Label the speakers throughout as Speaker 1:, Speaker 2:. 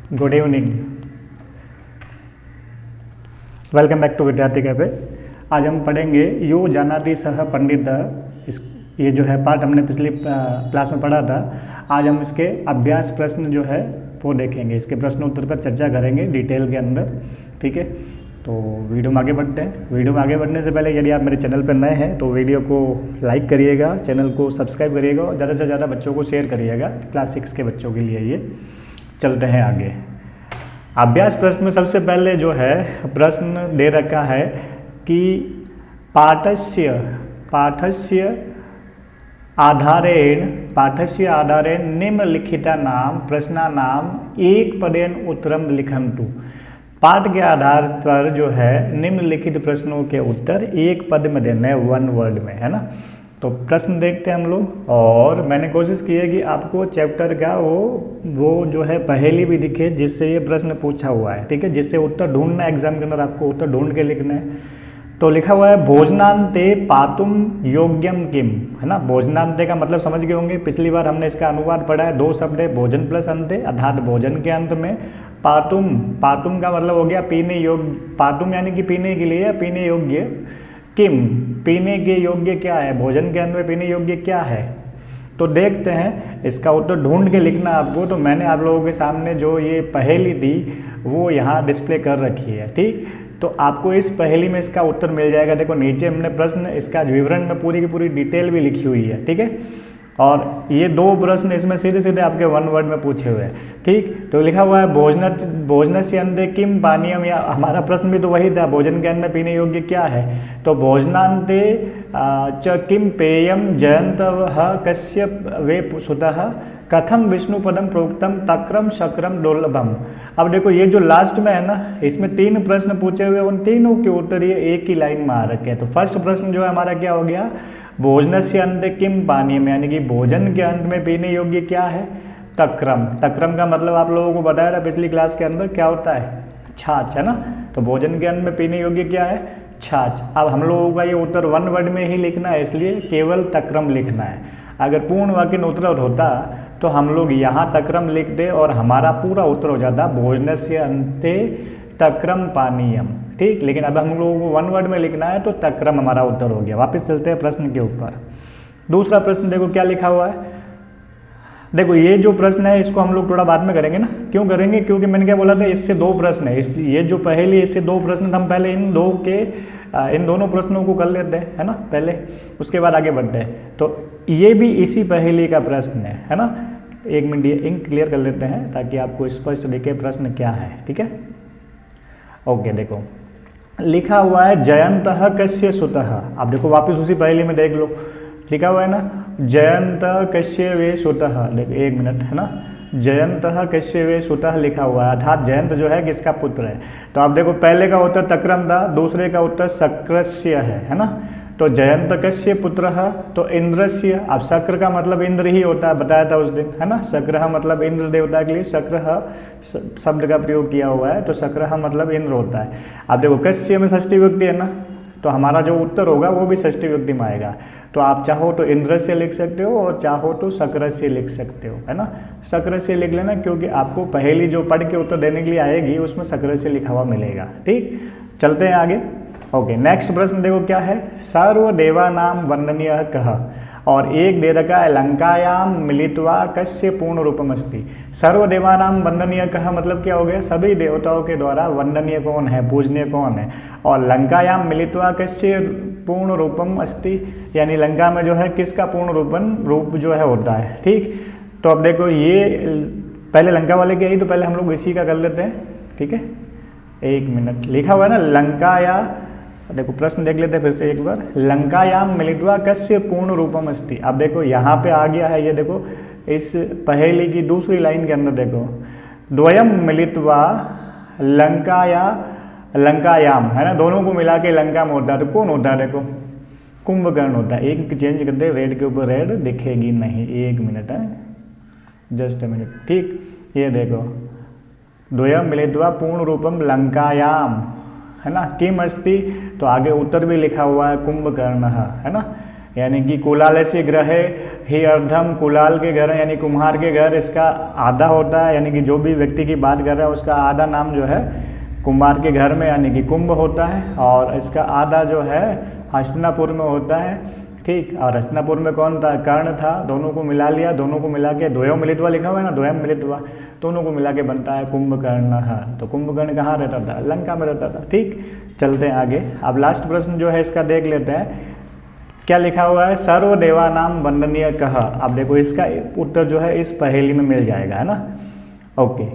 Speaker 1: Good evening, welcome back to Vidyarthi cafe. आज हम पढ़ेंगे यो जानाति सह पंडित। इस ये जो है पार्ट हमने पिछली क्लास में पढ़ा था। आज हम इसके अभ्यास प्रश्न जो है वो देखेंगे, इसके प्रश्न उत्तर पर चर्चा करेंगे डिटेल के अंदर। ठीक है, तो वीडियो में आगे बढ़ते हैं। वीडियो में आगे बढ़ने से पहले यदि आप मेरे चैनल पर नए हैं तो वीडियो को लाइक करिएगा, चैनल को सब्सक्राइब करिएगा और ज़्यादा से ज़्यादा बच्चों को शेयर करिएगा। क्लास 6 के बच्चों के लिए ये चलते हैं आगे। अभ्यास प्रश्न में सबसे पहले जो है प्रश्न दे रखा है कि पाठस्य आधारेण निम्नलिखितानां प्रश्नानां एक पदेन उत्तरम लिखन्तु। पाठ के आधार पर जो है निम्नलिखित प्रश्नों के उत्तर एक पद में देने, वन वर्ड में, है ना। तो प्रश्न देखते हैं हम लोग। और मैंने कोशिश की है कि आपको चैप्टर का वो जो है पहेली भी दिखे जिससे ये प्रश्न पूछा हुआ है। ठीक है, जिससे उत्तर ढूंढना है, एग्जाम के अंदर आपको उत्तर ढूंढ के लिखना है। तो लिखा हुआ है भोजनांते पातुम योग्यम किम, है ना। भोजनांते का मतलब समझ गए होंगे, पिछली बार हमने इसका अनुवाद पढ़ा है। दो शब्द है, भोजन प्लस अंते, अर्थात भोजन के अंत में। पातुम का मतलब हो गया पीने योग्य, पातुम यानी कि पीने के लिए, पीने योग्य। किम, पीने के योग्य क्या है, भोजन के अंत में पीने योग्य क्या है। तो देखते हैं, इसका उत्तर ढूंढ के लिखना आपको। तो मैंने आप लोगों के सामने जो ये पहेली थी वो यहाँ डिस्प्ले कर रखी है। ठीक, तो आपको इस पहेली में इसका उत्तर मिल जाएगा। देखो नीचे हमने प्रश्न, इसका विवरण में पूरी की पूरी डिटेल भी लिखी हुई है। ठीक है, और ये दो प्रश्न इसमें सीधे सीधे आपके वन वर्ड में पूछे हुए हैं। ठीक, तो लिखा हुआ है भोजनस्य अन्ते किम पानीयम, या हमारा प्रश्न भी तो वही था, भोजन के अंत में पीने योग्य क्या है। तो भोजनान्ते च किम पेयम जयन्तः कस्य वे सुतः कथम विष्णुपदम प्रोक्तम तक्रम शक्रम दुर्लभम। अब देखो ये जो लास्ट में है ना, इसमें तीन प्रश्न पूछे हुए, उन तीनों के उत्तर ये एक ही लाइन में आ रखे हैं। तो फर्स्ट प्रश्न जो है हमारा क्या हो गया, भोजनस्य अन्ते किम पानीयम, यानी कि भोजन के अंत में पीने योग्य क्या है, तक्रम। तक्रम का मतलब आप लोगों को बताया था पिछली क्लास के अंदर, क्या होता है, छाछ, है ना। तो भोजन के अंत में पीने योग्य क्या है, छाछ। अब हम लोगों का ये उत्तर वन वर्ड में ही लिखना है, इसलिए केवल तक्रम लिखना है। अगर पूर्ण वाक्य उत्तर होता तो हम लोग यहाँ तक्रम लिख दे और हमारा पूरा उत्तर हो जाता भोजनस्य अन्ते तक्रम पानीयम। ठीक, लेकिन अब हम लोगों को वन वर्ड में लिखना है तो तक्रम हमारा उत्तर हो गया। वापस चलते हैं प्रश्न के ऊपर। दूसरा प्रश्न देखो क्या लिखा हुआ है। देखो ये जो प्रश्न है इसको हम लोग थोड़ा बाद में करेंगे ना। क्यों करेंगे, क्योंकि मैंने क्या बोला था, इससे दो प्रश्न है। ये जो पहेली, इससे दो प्रश्न, हम पहले इन दोनों प्रश्नों को कर लेते हैं, है ना, पहले, उसके बाद आगे बढ़ते हैं। तो ये भी इसी पहेली का प्रश्न है ना। एक मिनट ये इंक क्लियर कर लेते हैं ताकि आपको स्पष्ट दिखे प्रश्न क्या है। ठीक है, ओके। देखो लिखा हुआ है जयंतः कस्य सुतः। अब देखो वापस उसी पहेली में देख लो, लिखा हुआ है ना, जयंत कस्य वे सुतः। देखो एक मिनट, है ना, जयंतः कस्य वे सुतः लिखा हुआ है, अर्थात जयंत जो है किसका पुत्र है। तो आप देखो पहले का उत्तर तक्रम था, दूसरे का उत्तर शक्रस्य है ना। तो जयंत कस्य पुत्रः, तो इंद्रस्य। अब शक्र का मतलब इंद्र ही होता है, बताया था उस दिन, है ना। शक्रः मतलब इंद्र देवता के लिए शक्रः शब्द का प्रयोग किया हुआ है, तो शक्रः मतलब इंद्र होता है। अब देखो कस्य में षष्ठी विभक्ति है ना, तो हमारा जो उत्तर होगा वो भी षष्ठी विभक्ति में आएगा। तो आप चाहो तो इंद्र से लिख सकते हो और चाहो तो शक्र से लिख सकते हो, है ना। शक्र से लिख लेना, क्योंकि आपको पहेली जो पढ़ के उत्तर देने के लिए आएगी उसमें शक्र से लिखा हुआ मिलेगा। ठीक, चलते हैं आगे। ओके, नेक्स्ट प्रश्न देखो क्या है, सर्वदेवानां वंदनीयः कः। और एक दे रखा है लंकायाम मिलित्वा कस्य पूर्ण रूपम अस्ति। सर्वदेवानाम वंदनीय कहा मतलब क्या हो गया, सभी देवताओं के द्वारा वंदनीय कौन है, पूजनीय कौन है। और लंकायाम मिलित्वा कस्य पूर्ण रूपम अस्ति, यानी लंका में जो है किसका पूर्ण रूप जो है होता है। ठीक, तो अब देखो ये पहले लंका वाले के ही, तो पहले हम लोग इसी का कर लेते हैं। ठीक है, एक मिनट, लिखा हुआ है ना लंकाया, देखो प्रश्न देख लेते हैं फिर से एक बार। लंकायाम मिलित्वा कस्य पूर्ण रूपम अस्ति। अब देखो यहाँ पे आ गया है, ये देखो इस पहेली की दूसरी लाइन के अंदर देखो, द्वयम मिलित्वा लंकायाम, है ना, दोनों को मिला के लंका में होता है। तो कौन होता है, देखो कुंभकर्ण होता है। एक चेंज करते, रेड के ऊपर रेड दिखेगी नहीं, एक मिनट है, जस्ट ए मिनट। ठीक, ये देखो द्वयम मिलित्वा पूर्ण रूपम लंकायाम, है ना, किम अस्ति। तो आगे उत्तर भी लिखा हुआ है कुंभकर्ण, है ना। यानी कि कुलालस्य ग्रहे ही अर्धम, कुलाल के घर यानी कुम्हार के घर, इसका आधा होता है, यानी कि जो भी व्यक्ति की बात कर रहा है उसका आधा नाम जो है कुम्हार के घर में यानी कि कुंभ होता है, और इसका आधा जो है हस्तिनापुर में होता है। ठीक, और हस्तिनापुर में कौन था? कर्ण था। दोनों को मिला लिया, दोनों को मिला के द्वयम मिलित्वा लिखा हुआ है ना, द्वयम मिलित्वा, दोनों को मिला के बनता है कुंभकर्ण। हाँ, तो कुंभकर्ण कहाँ रहता था? लंका में रहता था। ठीक, चलते हैं आगे। अब लास्ट प्रश्न जो है इसका देख लेते हैं, क्या लिखा हुआ है? सर्वदेवानाम वंदनीय कह। अब देखो इसका उत्तर जो है इस पहेली में मिल जाएगा, है ना। ओके,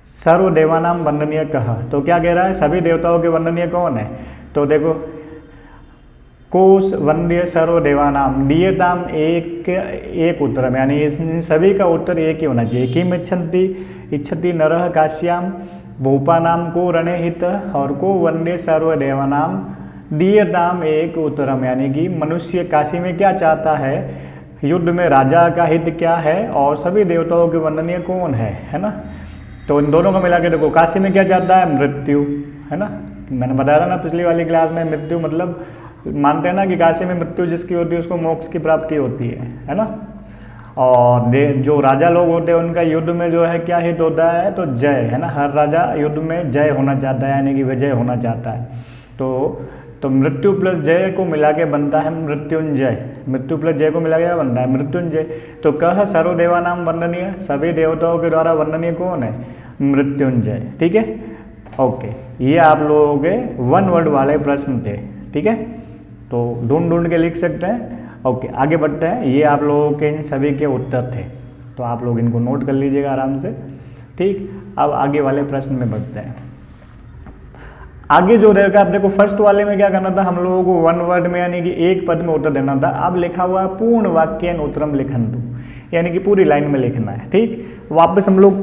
Speaker 1: सर्वदेवानाम वंदनीय कह, तो क्या कह रहा है? सभी देवताओं के वंदनीय कौन है? तो देखो, कोश वंद्य सर्वदेवानाम दीयताम एक उत्तरम, यानी इन सभी का उत्तर एक ही होना चाहिए। किम इच्छति नरः काश्याम भूपानाम को रणे हित, और को वंदे सर्वदेवानाम दीयताम एक उत्तरम, यानी कि मनुष्य काशी में क्या चाहता है? युद्ध में राजा का हित क्या है, और सभी देवताओं के वंदनीय कौन है ना। तो इन दोनों को मिला के देखो, काशी में क्या चाहता है? मृत्यु, है ना। मैंने बताया था ना पिछली वाली क्लास में, मृत्यु मतलब मानते हैं ना कि काशी में मृत्यु जिसकी होती है उसको मोक्ष की प्राप्ति होती है ना। और जो राजा लोग होते हैं उनका युद्ध में जो है क्या हित होता है? तो जय, है ना। हर राजा युद्ध में जय होना चाहता है, यानी कि विजय होना चाहता है। तो मृत्यु प्लस जय को मिला के बनता है मृत्युंजय। मृत्यु प्लस जय को मिला के बनता है मृत्युंजय। तो कह सर्वदेवानाम वंदनीय, सभी देवताओं के द्वारा वंदनीय कौन है? मृत्युंजय। ठीक है, ओके। ये आप लोगों के वन वर्ड वाले प्रश्न थे। ठीक है, तो ढूंढ के लिख सकते हैं। ओके, आगे बढ़ते हैं। ये आप लोगों के इन सभी के उत्तर थे, तो आप लोग इनको नोट कर लीजिएगा आराम से। ठीक, अब आगे वाले प्रश्न में बढ़ते हैं। आगे जो रहेगा, आप देखो फर्स्ट वाले में क्या करना था हम लोगों को? वन वर्ड में यानी कि एक पद में उत्तर देना था। अब लिखा हुआ है पूर्ण वाक्यन उत्तरम लिखन्तु, यानी कि पूरी लाइन में लिखना है। ठीक, वापस हम लोग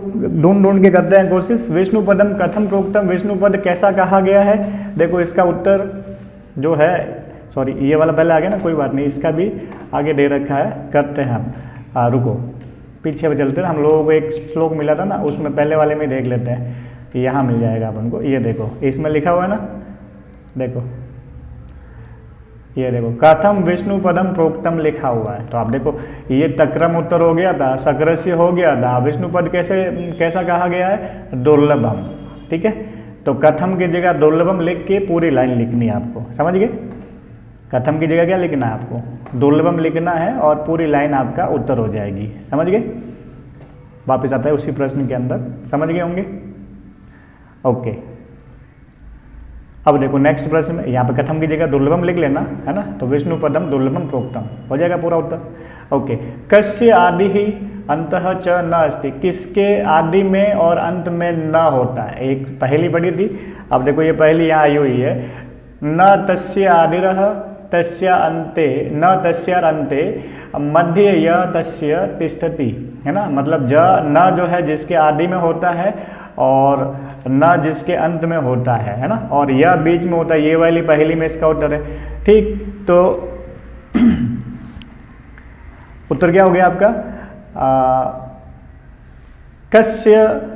Speaker 1: ढूंढ के करते हैं कोशिश। विष्णु पदम कथम प्रोक्तम, विष्णु पद कैसा कहा गया है? देखो इसका उत्तर जो है, सॉरी ये वाला पहले आ गया ना, कोई बात नहीं, इसका भी आगे दे रखा है। करते हैं हम, रुको पीछे पे चलते हैं। हम लोगों को एक श्लोक मिला था ना, उसमें पहले वाले में देख लेते हैं, यहाँ मिल जाएगा अपन को। ये देखो इसमें लिखा हुआ है ना, देखो ये देखो, कथम विष्णु पदम प्रोक्तम लिखा हुआ है। तो आप देखो ये तक्रम उत्तर हो गया था, सकरस्य हो गया था। विष्णु पद कैसा कहा गया है? दुर्लभम। ठीक है, तो कथम की जगह दुर्लभम लिख के पूरी लाइन लिखनी है आपको, समझ गए। कथम की जगह क्या लिखना है आपको? दुर्लभम लिखना है, और पूरी लाइन आपका उत्तर हो जाएगी, समझ गए। वापस आता है उसी प्रश्न के अंदर, समझ गए होंगे। ओके, अब देखो नेक्स्ट प्रश्न में, यहाँ पे कथम की जगह दुर्लभम लिख लेना, है ना। तो विष्णु पदम दुर्लभम प्रोक्तम हो जाएगा पूरा उत्तर। ओके, कस्य आदि ही अंतः च न अस्ति, किसके आदि में और अंत में न होता है? एक पहली पढ़ी थी, अब देखो ये पहली यहाँ आई हुई है। न तस्य आदिरः तस्य अंते, न तस्यार अंते मध्य य तस्य तिष्ठति, है ना। मतलब न जो है जिसके आदि में होता है, और न जिसके अंत में होता है ना, और यह बीच में होता है। ये वाली पहली में इसका उत्तर है। ठीक, तो उत्तर क्या हो गया आपका? कस्य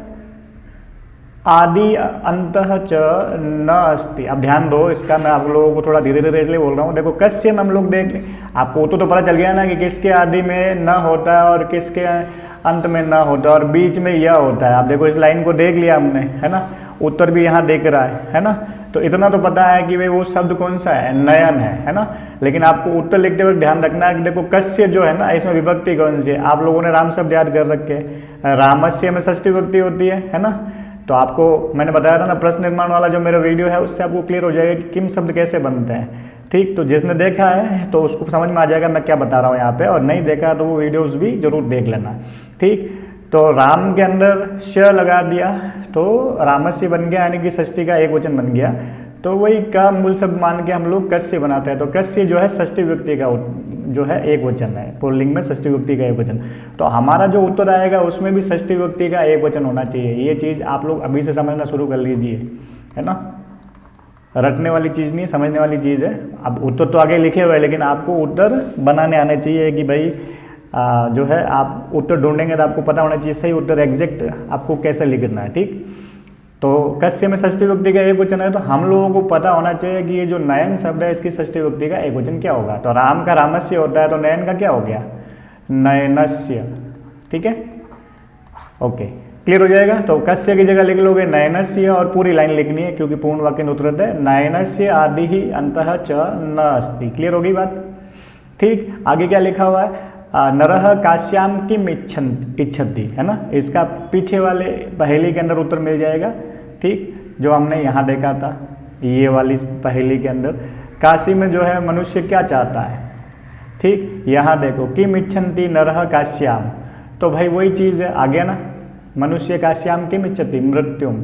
Speaker 1: आदि अंतः च न अस्ति। अब ध्यान दो इसका, मैं आप लोगों को थोड़ा धीरे धीरे इसलिए बोल रहा हूँ। देखो कस्य में हम लोग देख लें, आपको तो पता चल गया ना कि किसके आदि में न होता है और किसके अंत में न होता है, और बीच में यह होता है। आप देखो इस लाइन को देख लिया हमने, है ना। उत्तर भी यहाँ देख रहा है ना। तो इतना तो पता है कि भाई वो शब्द कौन सा है? नयन है ना। लेकिन आपको उत्तर लिखते वक्त ध्यान रखना है कि देखो कस्य जो है ना, इसमें विभक्ति कौन सी है? आप लोगों ने राम शब्द याद कर रखे, रामस्य में षष्ठी विभक्ति होती है ना। तो आपको मैंने बताया था ना, प्रश्न निर्माण वाला जो मेरा वीडियो है उससे आपको क्लियर हो जाएगा कि किम शब्द कैसे बनते हैं। ठीक, तो जिसने देखा है तो उसको समझ में आ जाएगा मैं क्या बता रहा हूँ यहाँ पे, और नहीं देखा तो वो वीडियोस भी जरूर देख लेना। ठीक, तो राम के अंदर श लगा दिया तो रामस्य बन गया, यानी कि षष्ठी का एक वचन बन गया। तो वही का मूल शब्द मान के हम लोग कस्य बनाते हैं। तो कस्य जो है षष्ठी विभक्ति का जो है एक वचन है, पुल्लिंग में षष्ठी विभक्ति का एक वचन। तो हमारा जो उत्तर आएगा उसमें भी षष्ठी विभक्ति का एक वचन होना चाहिए। ये चीज़ आप लोग अभी से समझना शुरू कर लीजिए, है ना। रटने वाली चीज़ नहीं, समझने वाली चीज़ है। अब उत्तर तो आगे लिखे हुए हैं, लेकिन आपको उत्तर बनाने आने चाहिए कि भाई जो है आप उत्तर ढूंढेंगे तो आपको पता होना चाहिए सही उत्तर एग्जैक्ट आपको कैसे लिखना है। ठीक, तो कस्य में षष्ठी विभक्ति का एक वचन है, तो हम लोगों को पता होना चाहिए कि ये जो नयन शब्द है इसकी षष्ठी विभक्ति का एक वचन क्या होगा। तो राम का रामस्य होता है, तो नयन का क्या हो गया, नयनस्य। ठीक है, ओके, क्लियर हो जाएगा। तो कस्य की जगह लिख लोगे नयनस्य और पूरी लाइन लिखनी है क्योंकि पूर्ण वाक्य उत्तरत है। नयनस्य आदि ही अंतः च न अस्ति। क्लियर होगी बात। ठीक, आगे क्या लिखा हुआ है, नरह काश्याम किम इच्छति, है ना। इसका पीछे वाले पहेली के अंदर उत्तर मिल जाएगा। ठीक, जो हमने यहाँ देखा था ये वाली पहेली के अंदर, काशी में जो है मनुष्य क्या चाहता है। ठीक, यहाँ देखो किम इच्छन्ति नरह काश्याम, तो भाई वही चीज़ है, आ गया ना। मनुष्य काश्याम किम इच्छति मृत्युम,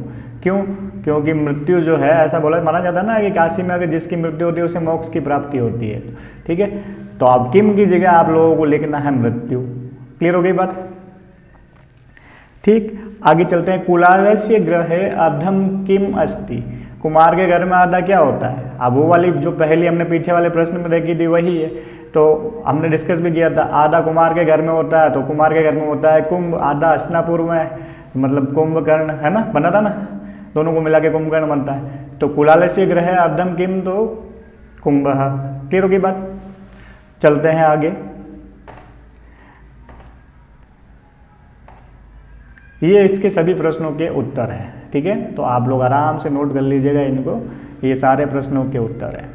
Speaker 1: क्यों, क्योंकि मृत्यु जो है ऐसा बोला माना जाता है ना कि काशी में अगर जिसकी मृत्यु होती है उसे मोक्ष की प्राप्ति होती है। ठीक है, तो अब किम की जगह आप लोगों को लिखना है मृत्यु। क्लियर हो गई बात। ठीक, आगे चलते हैं। कुलालस्य गृहे अर्धम किम अस्ति, कुमार के घर में आधा क्या होता है। अब वो वाली जो पहले हमने पीछे वाले प्रश्न में देखी थी वही है, तो हमने डिस्कस भी किया था। आधा कुमार के घर में होता है, तो कुमार के घर में होता है कुंभ, आधा हस्तिनापुर में, मतलब कुंभकर्ण, है ना, बना था ना, दोनों को मिला के कुंभकर्ण बनता है। तो कुलालस्य गृहे अर्धम किम, तो कुंभ। क्लियर होगी बात। चलते हैं आगे। ये इसके सभी प्रश्नों के उत्तर हैं। ठीक है, तो आप लोग आराम से नोट कर लीजिएगा इनको, ये सारे प्रश्नों के उत्तर हैं।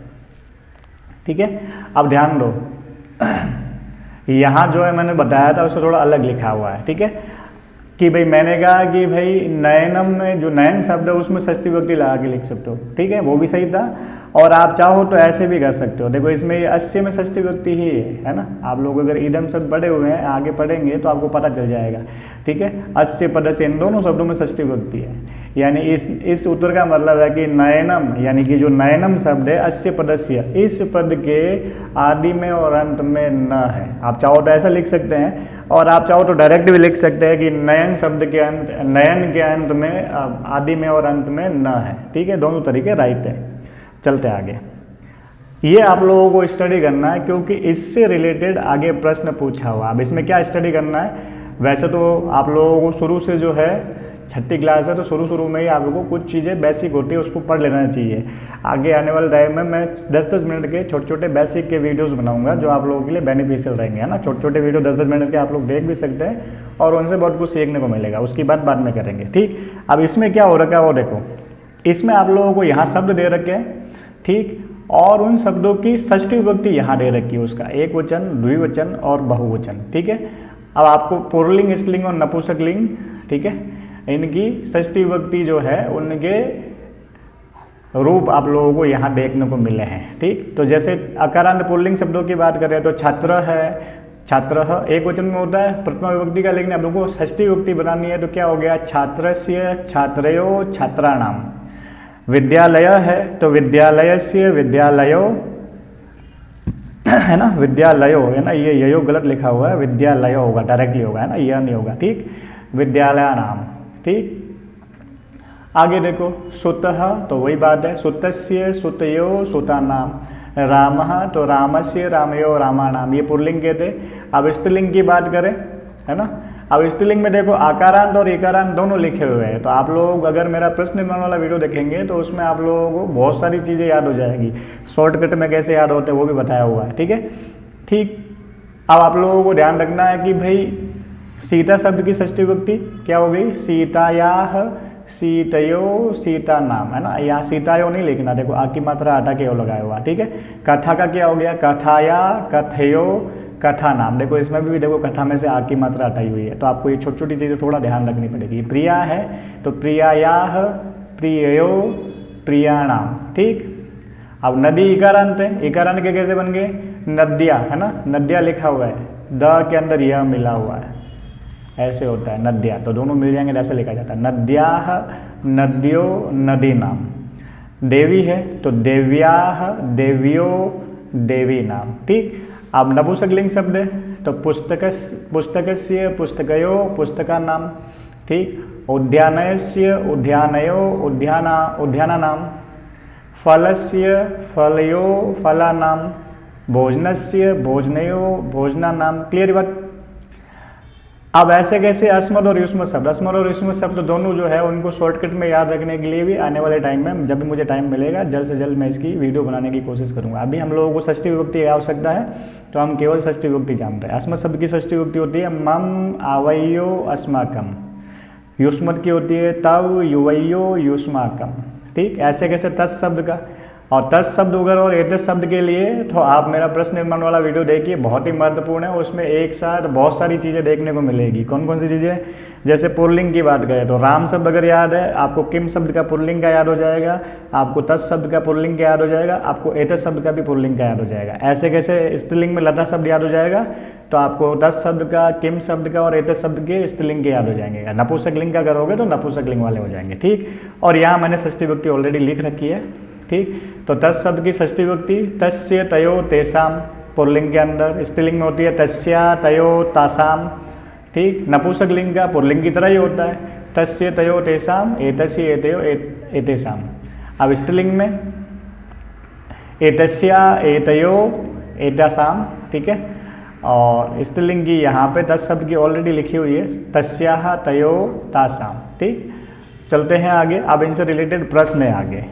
Speaker 1: ठीक है, अब ध्यान दो, यहाँ जो है मैंने बताया था उससे थोड़ा अलग लिखा हुआ है। ठीक है, कि भाई मैंने कहा कि भाई नयनम में जो नयन शब्द है उसमें षष्ठी विभक्ति लगा के लिख सकते हो। ठीक है, वो भी सही था, और आप चाहो तो ऐसे भी कर सकते हो। देखो इसमें अस्य में षष्ठी विभक्ति ही है ना। आप लोग अगर ईदम शब्द पढ़े हुए हैं, आगे पढ़ेंगे तो आपको पता चल जाएगा। ठीक है, अस्य पदस्य इन दोनों शब्दों में षष्ठी विभक्ति है, यानी इस उत्तर का मतलब है कि नयनम, यानी कि जो नयनम शब्द है अस्य पदस्य, इस पद के आदि में और अंत में न है। आप चाहो तो ऐसा लिख सकते हैं, और आप चाहो तो डायरेक्ट भी लिख सकते हैं कि नयन शब्द के अंत, नयन के अंत में आदि में और अंत में न है। ठीक है, दोनों तरीके राइट है। चलते आगे, ये आप लोगों को स्टडी करना है क्योंकि इससे रिलेटेड आगे प्रश्न पूछा हुआ। अब इसमें क्या स्टडी करना है, वैसे तो आप लोगों को शुरू से जो है छठी क्लास है तो शुरू में ही आप लोगों को कुछ चीज़ें बेसिक होती है उसको पढ़ लेना चाहिए। आगे आने वाले टाइम में मैं 10-10 मिनट के छोटे बेसिक के वीडियोस बनाऊंगा जो आप लोगों के लिए बेनिफिशियल रहेंगे, है ना। छोटे वीडियो 10-10 मिनट के आप लोग देख भी सकते हैं और उनसे बहुत कुछ सीखने को मिलेगा। उसकी बात बाद में करेंगे। ठीक, अब इसमें क्या हो रखा है वो देखो, इसमें आप लोगों को यहाँ शब्द दे रखे हैं। ठीक, और उन शब्दों की षष्ठी विभक्ति यहाँ दे रखी है, उसका एक वचन, द्विवचन और बहुवचन। ठीक है, अब आपको पुल्लिंग, स्त्रीलिंग और नपुंसकलिंग, ठीक है, इनकी षष्ठी विभक्ति जो है उनके रूप आप लोगों को यहाँ देखने को मिले हैं। ठीक, तो जैसे अकारांत पुल्लिंग शब्दों की बात करें तो छात्र है, छात्र एक वचन में होता है प्रथमा विभक्ति का, लेकिन आप लोगों को षष्ठी विभक्ति बनानी है तो क्या हो गया, छात्रस्य, छात्रयो, छात्राणाम। विद्यालय है तो विद्यालयस्य, विद्यालयो, है ना, विद्यालयो, है ना, ये ययो गलत लिखा हुआ है, विद्यालयो होगा, डायरेक्टली होगा, है ना, यह नहीं होगा। ठीक, विद्यालय नाम। ठीक, आगे देखो, सुतः तो वही बात है, सुतस्य, सुतयो, सुतानाम। रामः तो रामस्य, रामयो, रामाणाम। ये पुल्लिंग के थे। अब स्त्रीलिंग की बात करें, है ना, अब स्त्रीलिंग में देखो आकारांत और इकारांत दोनों लिखे हुए हैं। तो आप लोग अगर मेरा प्रश्न निर्माण वाला वीडियो देखेंगे तो उसमें आप लोगों को बहुत सारी चीज़ें याद हो जाएगी। शॉर्टकट में कैसे याद होते हैं वो भी बताया हुआ है। ठीक है, ठीक, अब आप लोगों को ध्यान रखना है कि भाई सीता शब्द की षष्ठी विभक्ति क्या हो गई, सीतायाः, सीतयो, सीता नाम, है ना। यहाँ सीतायो नहीं लिखना, देखो आ की मात्रा हटा के लगाया हुआ। ठीक है, कथा का क्या हो गया, कथाया, कथयो, कथा नाम। देखो इसमें भी देखो कथा में से आ की मात्रा हटाई हुई है, तो आपको ये छोटी छोटी चीज़ें थोड़ा ध्यान रखनी पड़ेगी। प्रिया है तो प्रियायाः, प्रिययो, प्रियाणाम। ठीक, अब नदी इकारांत है, इकारांत के कैसे बन गए, नद्या, है ना, नद्या लिखा हुआ है, द के अंदर यह मिला हुआ है, ऐसे होता है नद्या, तो दोनों मिल जाएंगे, ऐसे लिखा जाता है। नद्याः, नद्यो, नदी नाम। देवी है तो देव्याः, देव्यो, देवी नाम। ठीक, अब नपुंसकलिंग शब्द है तो पुस्तकस्य, पुस्तकयो, पुस्तका नाम। ठीक, उद्यानयस्य, उद्यानयो, उद्याना नाम। फलस्य, फलयो, फला नाम। भोजनस्य, भोजनयो, भोजना नाम। क्लियर बात। अब ऐसे कैसे अस्मद और युष्मत शब्द, अस्मद और युष्मत शब्द दोनों जो है उनको शॉर्टकट में याद रखने के लिए भी आने वाले टाइम में जब भी मुझे टाइम मिलेगा जल्द से जल्द मैं इसकी वीडियो बनाने की कोशिश करूंगा। अभी हम लोगों को षष्ठी विभक्ति की आवश्यकता है तो हम केवल षष्ठी विभक्ति जानते हैं। अस्मद शब्द की षष्ठी विभक्ति होती है मम आवयो अस्माकम, युष्मत की होती है तव युवयो युष्माकम। ठीक, ऐसे कैसे तस् शब्द का, और तस् शब्द वगैरह और एतस् शब्द के लिए तो आप मेरा प्रश्न निर्माण वाला वीडियो देखिए, बहुत ही महत्वपूर्ण है। उसमें एक साथ बहुत सारी चीज़ें देखने को मिलेगी। कौन कौन सी चीज़ें, जैसे पुल्लिंग की बात करें तो राम शब्द अगर याद है आपको किम शब्द का पुल्लिंग का याद हो जाएगा, आपको तस् शब्द का पुल्लिंग का याद हो जाएगा, आपको एतस् शब्द का भी पुल्लिंग का याद हो जाएगा। ऐसे कैसे स्त्रीलिंग में लता शब्द याद हो जाएगा तो आपको तस् शब्द का, किम शब्द का और एतस् शब्द के स्त्रीलिंग के याद हो जाएंगे। नपुंसकलिंग का करोगे तो नपुंसकलिंग वाले हो जाएंगे। ठीक, और यहाँ मैंने षष्ठी विभक्ति ऑलरेडी लिख रखी है। ठीक, तो तस् शब्द की षष्ठी विभक्ति तस्य तयो तेसाम, पुल्लिंग के अंदर स्त्रीलिंग में होती है तस्या तयो तासाम। ठीक, नपुंसकलिंग का पुल्लिंग की तरह ही होता है तस्य तयो तेसाम एतस्य एतयो एतेसाम। अब स्त्रीलिंग में एतस्या एतयो एतासाम। ठीक है, और स्त्रीलिंग की यहाँ पे तस् शब्द की ऑलरेडी लिखी हुई है तस्याह तयो तासाम। ठीक, चलते हैं आगे। अब इनसे रिलेटेड प्रश्न है आगे।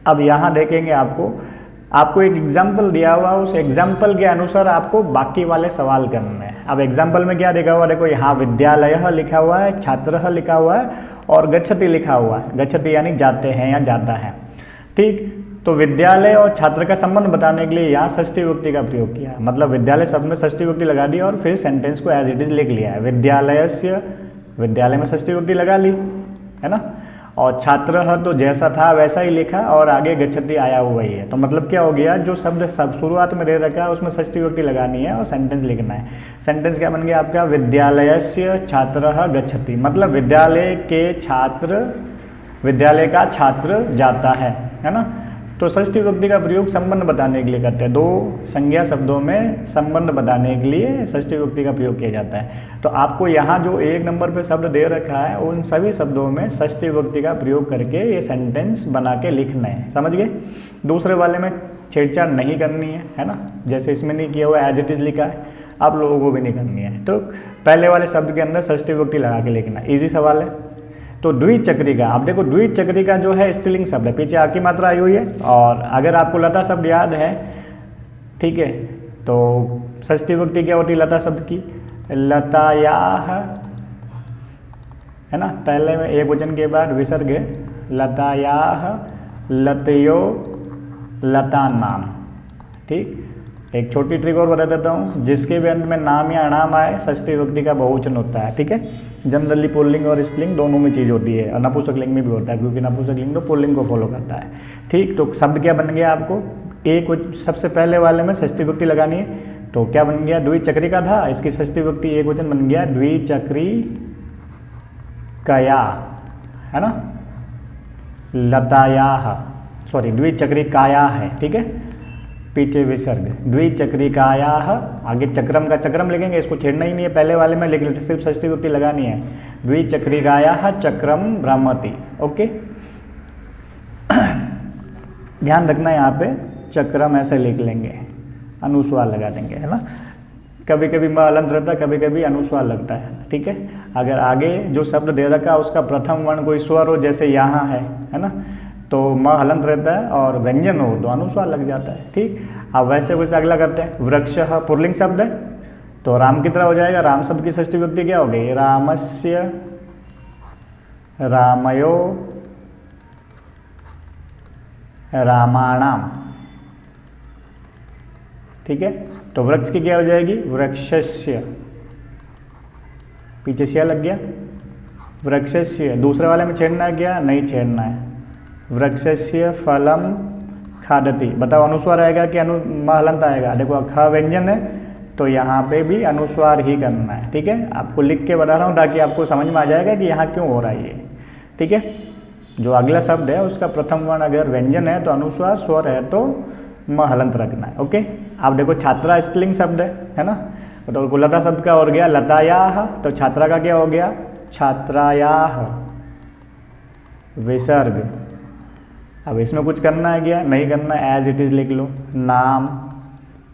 Speaker 1: अब यहाँ देखेंगे आपको एक एग्जाम्पल दिया हुआ, उस एग्जाम्पल के अनुसार आपको बाकी वाले सवाल करने हैं। अब एग्जाम्पल में क्या देखा हुआ, देखो यहाँ विद्यालय लिखा हुआ है, छात्र लिखा हुआ है और गच्छति लिखा हुआ है। गच्छति यानी जाते हैं या जाता है। ठीक, तो विद्यालय और छात्र का संबंध बताने के लिए यहाँ षष्ठी विभक्ति का प्रयोग किया है। मतलब विद्यालय शब्द में षष्ठी विभक्ति लगा दी और फिर सेंटेंस को एज इट इज लिख लिया है। विद्यालयस्य, विद्यालय में षष्ठी विभक्ति लगा ली है ना, और छात्र तो जैसा था वैसा ही लिखा और आगे गच्छति आया हुआ ही है। तो मतलब क्या हो गया, जो शब्द सब शुरुआत में दे रखा है उसमें षष्ठी विभक्ति लगानी है और सेंटेंस लिखना है। सेंटेंस क्या बन गया आपका, विद्यालयस्य छात्रः गच्छति, मतलब विद्यालय का छात्र जाता है ना। तो षष्ठी विभक्ति का प्रयोग संबंध बताने के लिए करते हैं। दो संज्ञा शब्दों में संबंध बताने के लिए षष्ठी विभक्ति का प्रयोग किया जाता है। तो आपको यहाँ जो एक नंबर पे शब्द दे रखा है उन सभी शब्दों में षष्ठी विभक्ति का प्रयोग करके ये सेंटेंस बना के लिखना है। समझ गए। दूसरे वाले में छेड़छाड़ नहीं करनी है ना, जैसे इसमें नहीं किया हुआ एज इट इज लिखा है, आप लोगों को भी नहीं करनी है। तो पहले वाले शब्द के अंदर षष्ठी विभक्ति लगा के लिखना, ईजी सवाल है। तो द्विचक्रिका, आप देखो द्विचक्रिका जो है स्त्रीलिंग शब्द है, पीछे आ की मात्रा आई हुई है। और अगर आपको लता शब्द याद है, ठीक है, तो षष्ठी विभक्ति क्या होती है लता शब्द की, लतायाह है ना, पहले में एक वचन के बाद विसर्ग है, लतायाह लतयो लता नाम। ठीक, एक छोटी ट्रिक और बता देता हूँ, जिसके भी अंत में नाम या अनाम आए षष्ठी विभक्ति का बहुवचन होता है। ठीक है, जनरली पुल्लिंग और स्त्रीलिंग दोनों में चीज़ होती है और नपुंसकलिंग में भी होता है, क्योंकि नपुंसकलिंग तो पुल्लिंग को फॉलो करता है। ठीक, तो शब्द क्या बन गया आपको, एक सबसे पहले वाले में षष्ठी विभक्ति लगानी है, तो क्या बन गया, द्विचक्रिका था, इसकी षष्ठी विभक्ति एक वचन बन गया द्विचक्रिकया है ना, लतायाह, सॉरी द्विचक्रिकाया है। ठीक है, पीछे विसर्ग, द्विचक्रिकायाः, आगे चक्रम का चक्रम लिखेंगे, इसको छेड़ना ही नहीं है, पहले वाले में लिख लेते, सिर्फ षष्ठी विभक्ति लगानी है, द्विचक्रिकायाः चक्रम भ्रमति। ओके, ध्यान रखना यहाँ पे चक्रम ऐसे लिख लेंगे, अनुस्वार लगा देंगे है ना, कभी कभी म अलंत रहता है, कभी कभी अनुस्वार लगता है। ठीक है, अगर आगे जो शब्द दे रखा है उसका प्रथम वर्ण कोई स्वर हो, जैसे यहाँ है ना, तो म हलंत रहता है और व्यंजन हो तो अनुस्वार लग जाता है। ठीक, अब वैसे अगला करते हैं, वृक्ष पुल्लिंग शब्द है तो राम की तरह हो जाएगा। राम शब्द की षष्ठी विभक्ति क्या हो गई, रामस्य रामयो रामाणाम। ठीक है, तो वृक्ष की क्या हो जाएगी, वृक्षस्य, पीछे से लग गया, वृक्षस्य। दूसरे वाले में छेड़ना है क्या, नहीं छेड़ना है, वृक्षस्य फलम खादति। बताओ अनुस्वार आएगा कि हलंत आएगा, देखो ख व्यंजन है तो यहाँ पे भी अनुस्वार ही करना है। ठीक है, आपको लिख के बता रहा हूँ ताकि आपको समझ में आ जाएगा कि यहाँ क्यों हो रहा है ये। ठीक है, जो अगला शब्द है उसका प्रथम वर्ण अगर व्यंजन है तो अनुस्वार, स्वर है तो म हलंत रखना है। ओके, आप देखो छात्रा स्त्रीलिंग शब्द है ना, तो लता शब्द का हो गया लतायाह, तो छात्रा का क्या हो गया, छात्रायाह विसर्ग। अब इसमें कुछ करना है क्या, नहीं करना, एज इट इज लिख लो, नाम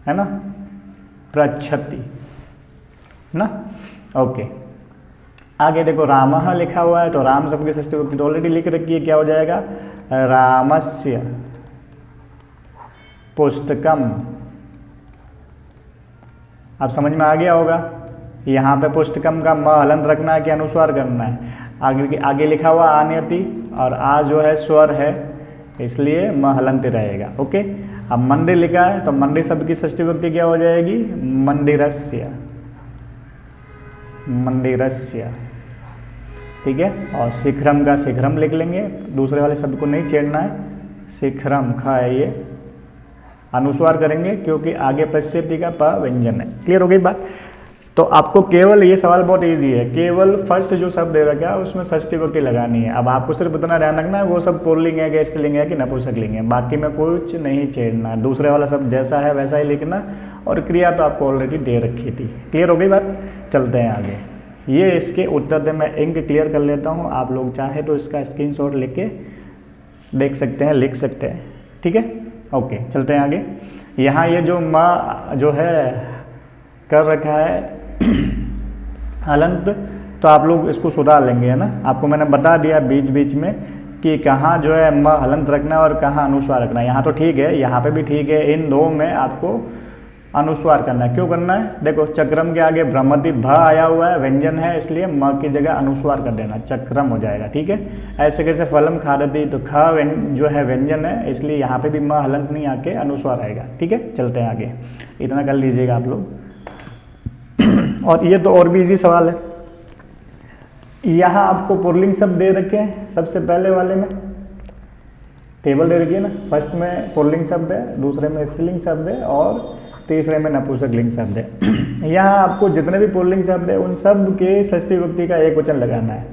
Speaker 1: है ना, प्रच्छति ना। ओके, आगे देखो रामः लिखा हुआ है, तो राम शब्द की षष्ठी विभक्ति तो ऑलरेडी लिख रखी है, क्या हो जाएगा, रामस्य पुस्तकम। आप समझ में आ गया होगा। यहाँ पे पुस्तकम का म हलंत रखना है कि अनुस्वार करना है। आगे लिखा हुआ आन्यति, और आ जो है स्वर है, इसलिए म हलंत रहेगा। ओके, अब मंदिर लिखा है, तो मंदिर शब्द की षष्ठी विभक्ति क्या हो जाएगी, मंदिरस्य, मंदिरस्य। ठीक है, और शिखरम का शिखरम लिख लेंगे, दूसरे वाले शब्द को नहीं छेड़ना है। शिखरम खा है ये, अनुस्वार करेंगे क्योंकि आगे पश्यति का प व्यंजन है। क्लियर हो गई बात। तो आपको केवल ये सवाल बहुत इजी है, केवल फर्स्ट जो शब्द दे रखा है उसमें षष्ठी विभक्ति लगानी है। अब आपको सिर्फ इतना ध्यान रखना है वो सब पुल्लिंग है कि स्त्रीलिंग है कि नपुंसकलिंग है, बाकी में कुछ नहीं छेड़ना। दूसरे वाला शब्द जैसा है वैसा ही लिखना, और क्रिया तो आपको ऑलरेडी दे रखी थी। क्लियर हो गई बात। चलते हैं आगे। ये इसके उत्तर थे, मैं इंक क्लियर कर लेता हूँ, आप लोग चाहे तो इसका स्क्रीनशॉट लेके देख सकते हैं, लिख सकते हैं। ठीक है, ओके, चलते हैं आगे। यहाँ ये जो माँ जो है कर रखा है हलंत, तो आप लोग इसको सुधार लेंगे, है ना। आपको मैंने बता दिया बीच बीच में कि कहाँ जो है म हलंत रखना है और कहाँ अनुस्वार रखना है। यहाँ तो ठीक है, यहाँ पे भी ठीक है, इन दो में आपको अनुस्वार करना है। क्यों करना है, देखो चक्रम के आगे ब्रह्मति भ आया हुआ है, व्यंजन है, इसलिए म की जगह अनुस्वार कर देना, चक्रम हो जाएगा। ठीक है, ऐसे कैसे फलम खादती, तो ख जो है व्यंजन है, इसलिए यहाँ पे भी म हलंत नहीं आके अनुस्वार आएगा। ठीक है, चलते हैं आगे, इतना कर लीजिएगा आप लोग। और ये तो और भी इजी सवाल है। यहाँ आपको पुल्लिंग शब्द दे रखे हैं, सबसे पहले वाले में टेबल दे रखी है ना, फर्स्ट में पुल्लिंग शब्द है, दूसरे में स्त्रीलिंग शब्द है, और तीसरे में नपुंसकलिंग शब्द है। यहाँ आपको जितने भी पुल्लिंग शब्द है उन सब के षष्ठी विभक्ति का एक वचन लगाना है।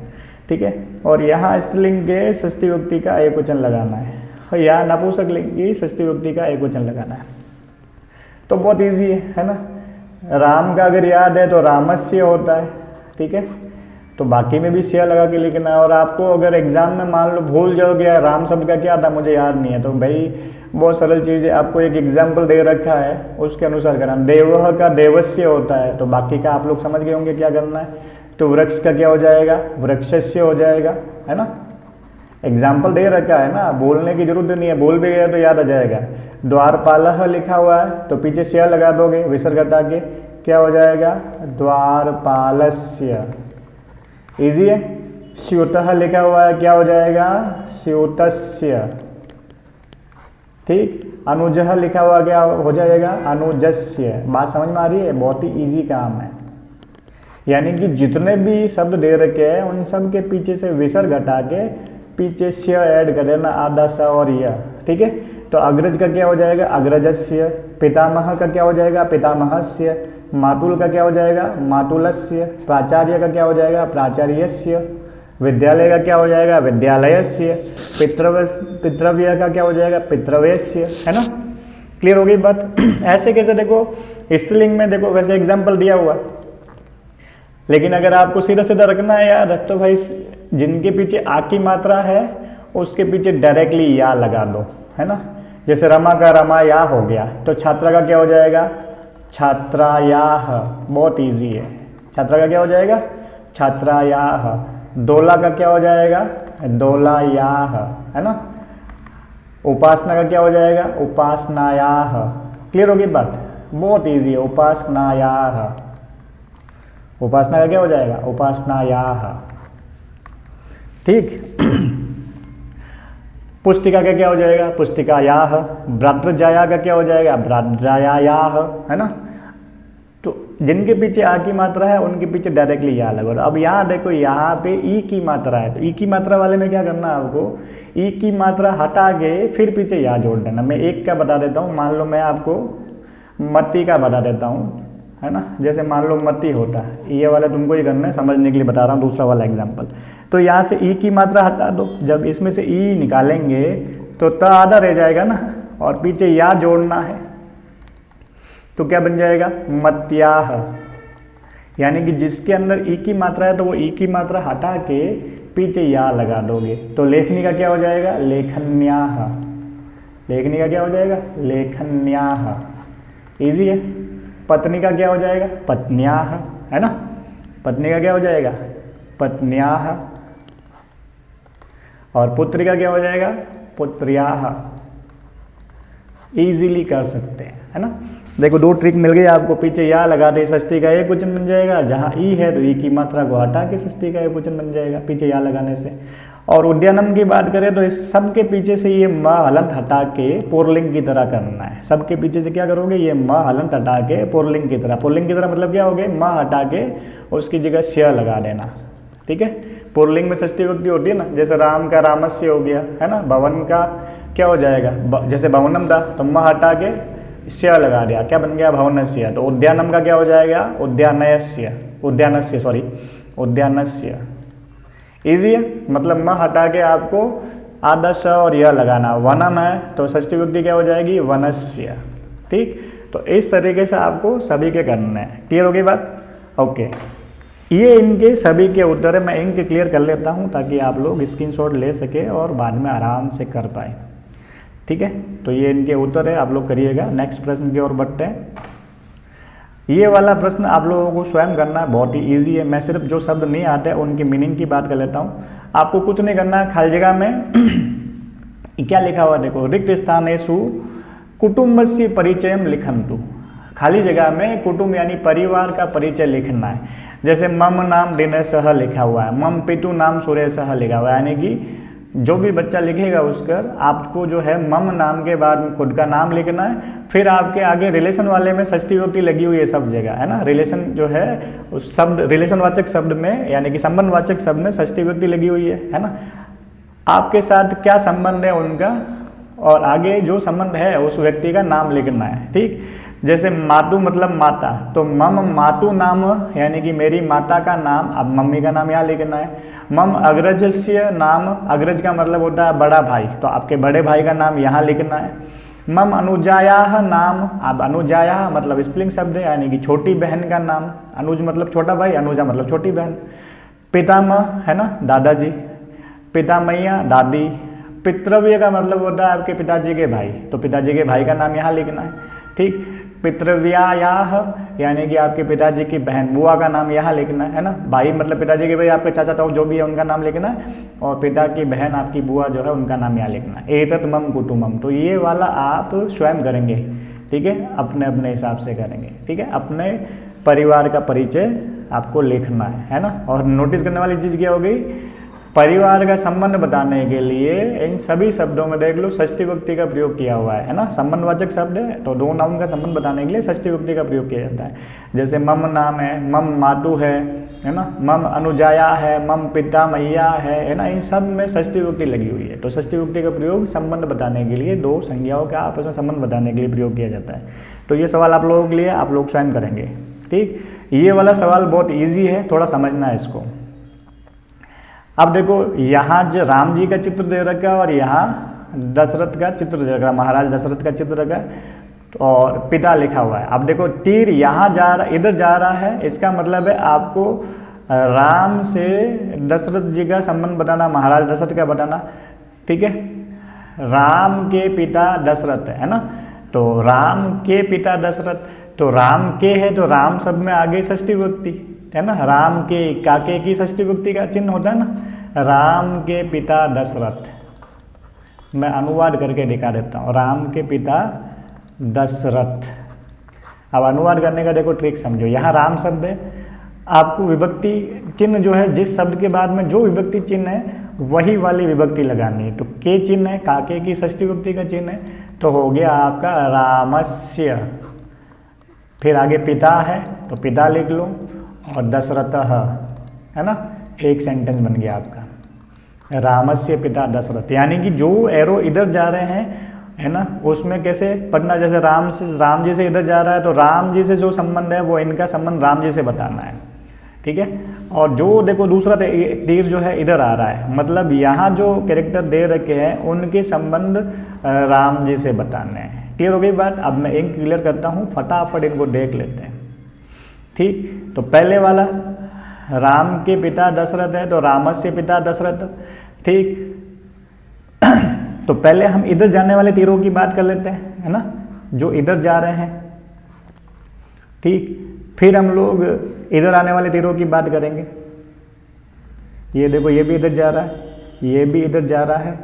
Speaker 1: ठीक है, और यहाँ स्त्रीलिंग के षष्ठी विभक्ति का एक वचन लगाना है, और यहाँ नपुंसकलिंग की षष्ठी विभक्ति का एक वचन लगाना है। तो बहुत ईजी है ना। राम का अगर याद है तो रामस्य होता है। ठीक है, तो बाकी में भी सिया लगा के लिखना है। और आपको अगर एग्जाम में मान लो भूल जाओगे राम शब्द का क्या था मुझे याद नहीं है, तो भाई बहुत सरल चीज़ है, आपको एक एग्जाम्पल दे रखा है उसके अनुसार करना। देवः का देवस्य होता है, तो बाकी का आप लोग समझ गए होंगे क्या करना है। तो वृक्ष का क्या हो जाएगा, वृक्षस्य हो जाएगा, है ना। एग्जाम्पल दे रखा है ना, बोलने की जरूरत नहीं है, बोल भी गया तो याद आ जाएगा। द्वारपालः लिखा हुआ है, तो पीछे सिया लगा दोगे विसर्ग हटा के, क्या हो जाएगा, द्वारपालस्य। इजी है। स्यूतः लिखा हुआ है, क्या हो जाएगा, स्यूतस्य। ठीक, अनुजः लिखा हुआ क्या हो जाएगा, अनुजस्य। बात समझ में आ रही है, बहुत ही इजी काम है। यानी कि जितने भी शब्द दे रखे हैं उन सब के पीछे से विसर्ग हटा के पीछे स्य ऐड कर देना, आधा स और य। ठीक है, तो अग्रज का क्या हो जाएगा, अग्रजस्य। पितामह का क्या हो जाएगा, पितामहस्य। मातुल का क्या हो जाएगा, मातुलस्य। प्राचार्य का क्या हो जाएगा, प्राचार्यस्य। विद्यालय का क्या हो जाएगा, विद्यालयस्य। पितृव्य का क्या हो जाएगा, पितृव्यस्य, है ना। क्लियर हो गई बात। ऐसे कैसे, देखो स्त्रीलिंग में देखो वैसे एग्जाम्पल दिया हुआ, लेकिन अगर आपको सीधा सीधा रखना है यार, तो भाई जिनके पीछे आ की मात्रा है उसके पीछे डायरेक्टली या लगा दो, है ना। जैसे रमा का रमाया हो गया, तो छात्रा का क्या हो जाएगा, छात्रायाः। बहुत इजी है। छात्रा का क्या हो जाएगा, छात्रायाः। दोला का क्या हो जाएगा, दोलायाः, है ना। उपासना का क्या हो जाएगा, उपासनायाः। क्लियर होगी बात, बहुत इजी है। उपासनायाः, उपासना का क्या हो जाएगा, उपासनायाः। ठीक। पुस्तिका का क्या हो जाएगा, पुस्तिकायाः। भ्रातृजाया का क्या हो जाएगा, भ्रातृजायायाः, है ना। तो जिनके पीछे आ की मात्रा है उनके पीछे डायरेक्टली या लगो। अब यहाँ देखो, यहाँ पे ई की मात्रा है, तो ई की मात्रा वाले में क्या करना है आपको, ई की मात्रा हटा के फिर पीछे या जोड़ देना। मैं एक का बता देता हूँ, मान लो मैं आपको मती का बता देता हूँ, है ना। जैसे मान लो मती होता है, ये वाला तुमको ही करना है, समझने के लिए बता रहा हूँ दूसरा वाला एग्जाम्पल। तो यहाँ से ई की मात्रा हटा दो, जब इसमें से ई निकालेंगे तो त आधा रह जाएगा ना, और पीछे या जोड़ना है, तो क्या बन जाएगा, मत्याह। यानी कि जिसके अंदर ई की मात्रा है तो वो ई की मात्रा हटा के पीछे या लगा दोगे, तो लेखनी का क्या हो जाएगा, लेखन्याह। लेखनी का क्या हो जाएगा, लेखन्याह। इजी है। पत्नी का क्या हो जाएगा, पत्न्याह, है ना। पत्नी का क्या हो जाएगा, पत्न्याः, और पुत्री का क्या हो जाएगा, पुत्र्याः। इजीली कर सकते हैं, है ना। देखो 2 ट्रिक मिल गई आपको, पीछे या लगा दे षष्ठी का एक वचन बन जाएगा, जहाँ ई है तो ई की मात्रा को हटा के षष्ठी का एक वचन बन जाएगा पीछे या लगाने से। और उद्यानम की बात करें तो इस सब के पीछे से ये म हलंत हटा के पुल्लिंग की तरह करना है। सबके पीछे से क्या करोगे, ये म हलंत हटा के पुल्लिंग की तरह। पुल्लिंग की तरह मतलब क्या हो गया, म हटा के उसकी जगह स्य लगा देना, ठीक है। पुल्लिंग में षष्ठी विभक्ति होती है ना, जैसे राम का रामस्य हो गया, है ना। भवन का क्या हो जाएगा, जैसे भवनम था तो म हटा के स्य लगा दिया, क्या बन गया, भवनस्य। तो उद्यानम का क्या हो जाएगा, उद्यानस्य, उद्यानस्य सॉरी, उद्यानस्य। इजी है, मतलब म हटा के आपको आधा स और यह लगाना। वनम है तो षष्ठी विभक्ति क्या हो जाएगी, वनस्य, ठीक। तो इस तरीके से आपको सभी के करने हैं। क्लियर हो गई बात, ओके। ये इनके सभी के उत्तर है, मैं इनके क्लियर कर लेता हूँ ताकि आप लोग स्क्रीनशॉट ले सके और बाद में आराम से कर पाए, ठीक है। तो ये इनके उत्तर है, आप लोग करिएगा। नेक्स्ट प्रश्न की ओर बढ़ते हैं। ये वाला प्रश्न आप लोगों को स्वयं करना है, बहुत ही इजी है। मैं सिर्फ जो शब्द नहीं आते उनकी मीनिंग की बात कर लेता हूँ। आपको कुछ नहीं करना है, खाली जगह में क्या लिखा हुआ देखो, रिक्त स्थानेषु कुटुम्बस्य परिचयम लिखन्तु। खाली जगह में कुटुंब यानी परिवार का परिचय लिखना है। जैसे मम नाम दिनेशः लिखा हुआ है, मम पितु नाम सुरेशः लिखा हुआ है, यानी कि जो भी बच्चा लिखेगा उसकर आपको जो है मम नाम के बाद में खुद का नाम लिखना है। फिर आपके आगे रिलेशन वाले में षष्ठी विभक्ति लगी हुई है सब जगह, है ना। रिलेशन जो है उस शब्द, रिलेशनवाचक शब्द में यानी कि संबंधवाचक शब्द में षष्ठी विभक्ति लगी हुई है ना। आपके साथ क्या संबंध है उनका, और आगे जो संबंध है उस व्यक्ति का नाम लिखना है, ठीक। जैसे मातु मतलब माता, तो मम मातु नाम यानी कि मेरी माता का नाम, अब मम्मी का नाम यहाँ लिखना है। मम अग्रजस्य नाम, अग्रज का मतलब होता है बड़ा भाई, तो आपके बड़े भाई का नाम यहाँ लिखना है। मम अनुजायाः नाम, अब अनुजायाः मतलब स्त्रीलिंग शब्द है यानी कि छोटी बहन का नाम, अनुज मतलब छोटा भाई, अनुजा मतलब छोटी बहन। पितामह है ना, दादाजी। पितामैया दादी। पितृव्य का मतलब होता है आपके पिताजी के भाई, तो पिताजी के भाई का नाम यहाँ लिखना है, ठीक। पितृव्यायाः यानी कि आपके पिताजी की बहन, बुआ का नाम यहाँ लिखना है ना। भाई मतलब पिताजी के भाई, आपके चाचा ताऊ जो भी है उनका नाम लिखना है, और पिता की बहन आपकी बुआ जो है उनका नाम यहाँ लिखना है। एतत् मम कुटुम्बम, तो ये वाला आप स्वयं करेंगे, ठीक है, अपने अपने हिसाब से करेंगे, ठीक है। अपने परिवार का परिचय आपको लिखना है ना। और नोटिस करने वाली चीज़ क्या हो गई, परिवार का संबंध बताने के लिए इन सभी शब्दों में देख लो षष्ठी विभक्ति का प्रयोग किया हुआ है ना। संबंधवाचक शब्द है तो 2 नाउन का संबंध बताने के लिए षष्ठी विभक्ति का प्रयोग किया जाता है। जैसे मम नाम है, मम मातु है ना, मम अनुजाया है, मम पिता मैया है ना। इन सब में षष्ठी विभक्ति लगी हुई है, तो षष्ठी विभक्ति का प्रयोग संबंध बताने के लिए, 2 संज्ञाओं का आपस में संबंध बताने के लिए प्रयोग किया जाता है। तो ये सवाल आप लोगों के लिए आप लोग स्वयं करेंगे, ठीक। ये वाला सवाल बहुत ईजी है, थोड़ा समझना है इसको। अब देखो यहाँ जो राम जी का चित्र दे रखा है और यहाँ दशरथ का चित्र दे रखा है, महाराज दशरथ का चित्र रखा है, और पिता लिखा हुआ है। अब देखो तीर यहाँ जा रहा, इधर जा रहा है, इसका मतलब है आपको राम से दशरथ जी का संबंध बताना, महाराज दशरथ का बताना, ठीक है। राम के पिता दशरथ है ना, तो राम के पिता दशरथ, तो राम के है तो राम शब्द में आगे षष्ठी विभक्ति है ना। राम के, काके की षष्ठी विभक्ति का चिन्ह होता है ना। राम के पिता दशरथ, मैं अनुवाद करके दिखा देता हूँ। राम के पिता दशरथ। अब अनुवाद करने का देखो ट्रिक समझो। यहाँ राम शब्द है, आपको विभक्ति चिन्ह जो है, जिस शब्द के बाद में जो विभक्ति चिन्ह है वही वाली विभक्ति लगानी है। तो के चिन्ह है, काके की षष्ठी विभक्ति का चिन्ह है, तो हो गया आपका रामस्य। फिर आगे पिता है तो पिता लिख लो, और दशरथः है ना, एक सेंटेंस बन गया आपका, रामस्य पिता दशरथ। यानी कि जो एरो इधर जा रहे हैं है ना, उसमें कैसे पढ़ना, जैसे राम जी से इधर जा रहा है तो राम जी से जो संबंध है वो इनका संबंध राम जी से बताना है, ठीक है। और जो देखो दूसरा तीर जो है इधर आ रहा है, मतलब यहाँ जो कैरेक्टर दे रखे हैं उनके संबंध राम जी से बताने हैं। क्लियर हो गई बात। अब मैं एक क्लियर करता हूँ, फटाफट इनको देख लेते हैं, ठीक। तो पहले वाला राम के पिता दशरथ है तो रामस्य पिता दशरथ, ठीक। तो पहले हम इधर जाने वाले तीरों की बात कर लेते हैं, है ना, जो इधर जा रहे हैं, ठीक। फिर हम लोग इधर आने वाले तीरों की बात करेंगे, ये देखो ये भी इधर जा रहा है, ये भी इधर जा रहा है,